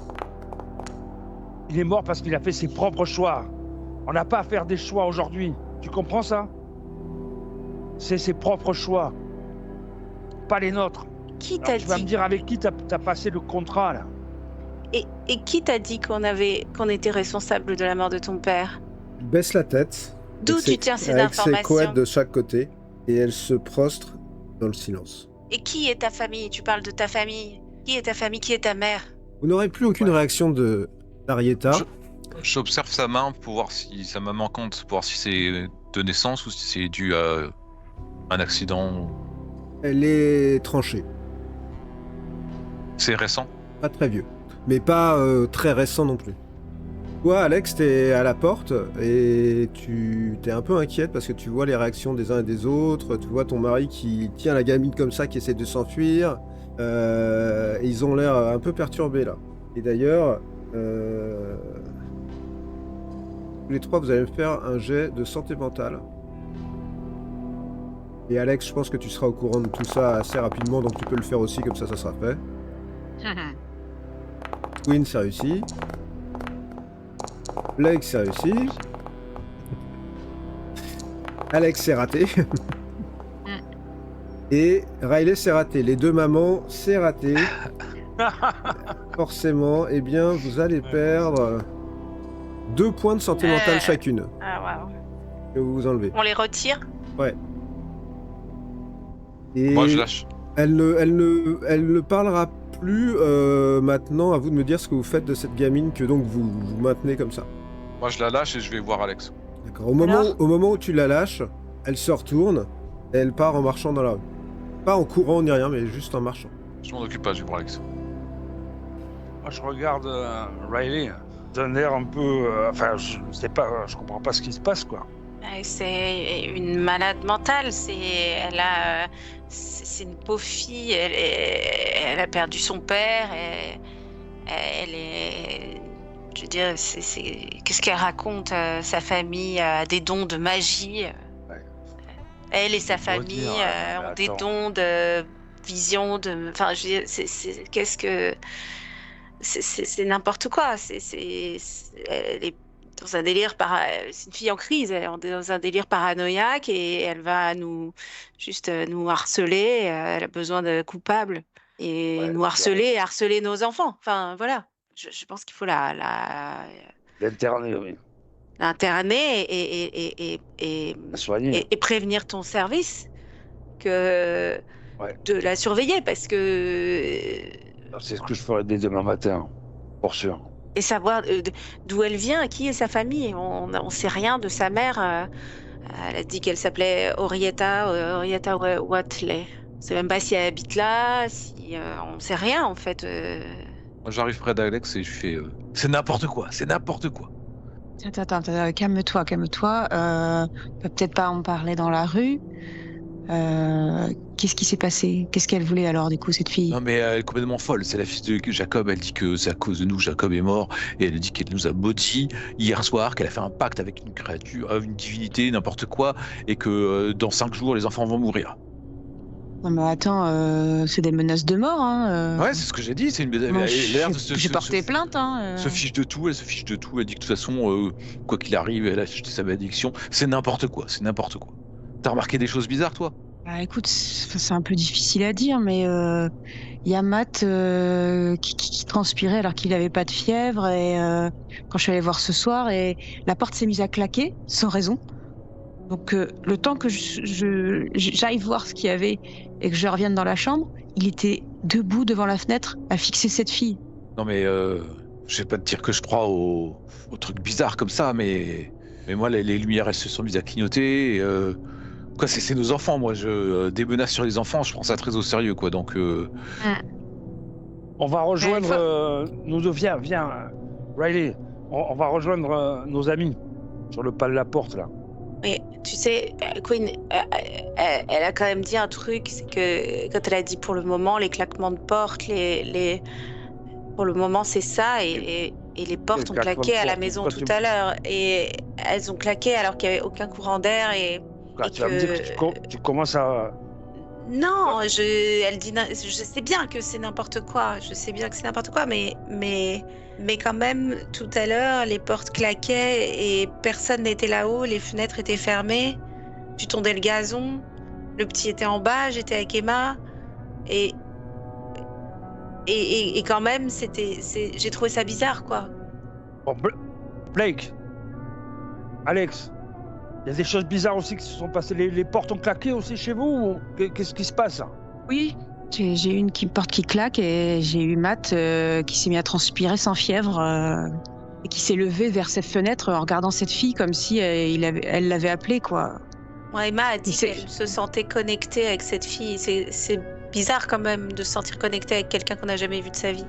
Il est mort parce qu'il a fait ses propres choix. On n'a pas à faire des choix aujourd'hui. Tu comprends ça? C'est ses propres choix. Pas les nôtres. Qui Alors, t'a tu vas me dit dire avec qui t'as passé le contrat, là? et qui t'a dit qu'on était responsable de la mort de ton père? Elle baisse la tête. D'où avec tu ses- tiens ces avec ses informations? couettes de chaque côté, et elle se prostre dans le silence. Et qui est ta famille? Tu parles de ta famille. Qui est ta famille? Qui est ta mère? Vous n'aurez plus aucune réaction d'Arietta. J'observe sa main pour voir si sa main manquante, pour voir si c'est de naissance ou si c'est dû à un accident. Elle est tranchée. C'est récent. Pas très vieux. Mais pas très récent non plus. Toi, Alex, t'es à la porte et tu t'es un peu inquiète parce que tu vois les réactions des uns et des autres. Tu vois ton mari qui tient la gamine comme ça, qui essaie de s'enfuir. Et ils ont l'air un peu perturbés là. Et d'ailleurs, tous les trois, vous allez me faire un jet de santé mentale. Et Alex, je pense que tu seras au courant de tout ça assez rapidement, donc tu peux le faire aussi, comme ça sera fait. Queen, c'est réussi. Blake, c'est réussi. Alex, c'est raté. Et Riley, c'est raté. Les deux mamans, c'est raté. Forcément, eh bien, vous allez perdre 2 points de santé mentale chacune Ah, waouh. que vous enlevez. On les retire? Et Moi, je lâche. elle ne parlera plus maintenant. À vous de me dire ce que vous faites de cette gamine que donc vous maintenez comme ça. Moi, je la lâche et je vais voir Alex. D'accord. Au moment où tu la lâches, elle se retourne et elle part en marchant dans la rue. Pas en courant ni rien, mais juste en marchant. Je m'en occupe pas, je vais voir Alex. Moi, je regarde Riley d'un air un peu. Enfin, je sais pas, je comprends pas ce qui se passe, quoi. C'est une malade mentale. C'est une pauvre fille. Elle a perdu son père. Elle est. Je veux dire, qu'est-ce qu'elle raconte? Sa famille a des dons de magie. Elle et sa famille ont des dons de vision. Enfin, je veux dire, qu'est-ce que. C'est n'importe quoi. Elle est dans un délire c'est une fille en crise, elle est dans un délire paranoïaque et elle va nous harceler. Elle a besoin de coupables et nous harceler et harceler nos enfants. Enfin voilà, je pense qu'il faut L'interner, oui. l'interner et Soigner. et prévenir ton service que de la surveiller parce que C'est ce que je ferai dès demain matin, pour sûr. et savoir d'où elle vient, qui est sa famille. On sait rien de sa mère. Elle a dit qu'elle s'appelait Orietta Watley. On sait même pas si elle habite là, on sait rien en fait. Moi, j'arrive près d'Alex et je fais c'est n'importe quoi, c'est n'importe quoi. Attends, calme-toi. On peut peut-être pas en parler dans la rue. Qu'est-ce qui s'est passé? Qu'est-ce qu'elle voulait alors, du coup, cette fille? Non, mais elle est complètement folle. C'est la fille de Jacob. Elle dit que c'est à cause de nous, Jacob est mort. Et elle dit qu'elle nous a maudits hier soir, qu'elle a fait un pacte avec une créature, une divinité, n'importe quoi, et que dans 5 jours, les enfants vont mourir. Non, mais attends, c'est des menaces de mort, hein. Ouais, c'est ce que j'ai dit. C'est une Moi, j'ai porté plainte, hein. Elle se fiche de tout. Elle dit que de toute façon, quoi qu'il arrive, elle a acheté sa malédiction. C'est n'importe quoi. T'as remarqué des choses bizarres, toi? Bah, écoute, c'est un peu difficile à dire, mais y a Matt qui transpirait alors qu'il avait pas de fièvre et quand je suis allée voir ce soir et la porte s'est mise à claquer sans raison. Donc le temps que j'aille voir ce qu'il y avait et que je revienne dans la chambre, il était debout devant la fenêtre à fixer cette fille. Non, mais je vais pas te dire que je crois aux trucs bizarres comme ça, mais moi, les lumières, elles se sont mises à clignoter. Quoi, c'est nos enfants, moi. Des menaces sur les enfants, je prends ça très au sérieux, quoi. Donc. On va rejoindre. Nous deux, viens, Riley. On va rejoindre nos amis sur le pas de la porte, là. Mais tu sais, Queen, elle a quand même dit un truc, c'est que quand elle a dit pour le moment, les claquements de porte, pour le moment, c'est ça, et les portes ont claqué à la maison tout à l'heure, et elles ont claqué alors qu'il n'y avait aucun courant d'air, et tu vas me dire que tu commences à... Non, elle dit, je sais bien que c'est n'importe quoi, mais quand même, tout à l'heure, les portes claquaient et personne n'était là-haut, les fenêtres étaient fermées, tu tondais le gazon, le petit était en bas, j'étais avec Emma, et quand même, j'ai trouvé ça bizarre, quoi. Bon, Blake, Alex, il y a des choses bizarres aussi qui se sont passées. Les portes ont claqué aussi chez vous? Qu'est-ce qui se passe? Oui, j'ai eu une porte qui claque et j'ai eu Matt qui s'est mis à transpirer sans fièvre et qui s'est levé vers cette fenêtre en regardant cette fille comme si elle l'avait appelée, quoi. Ouais, Emma a dit qu'elle se sentait connectée avec cette fille. C'est bizarre quand même de se sentir connectée avec quelqu'un qu'on n'a jamais vu de sa vie.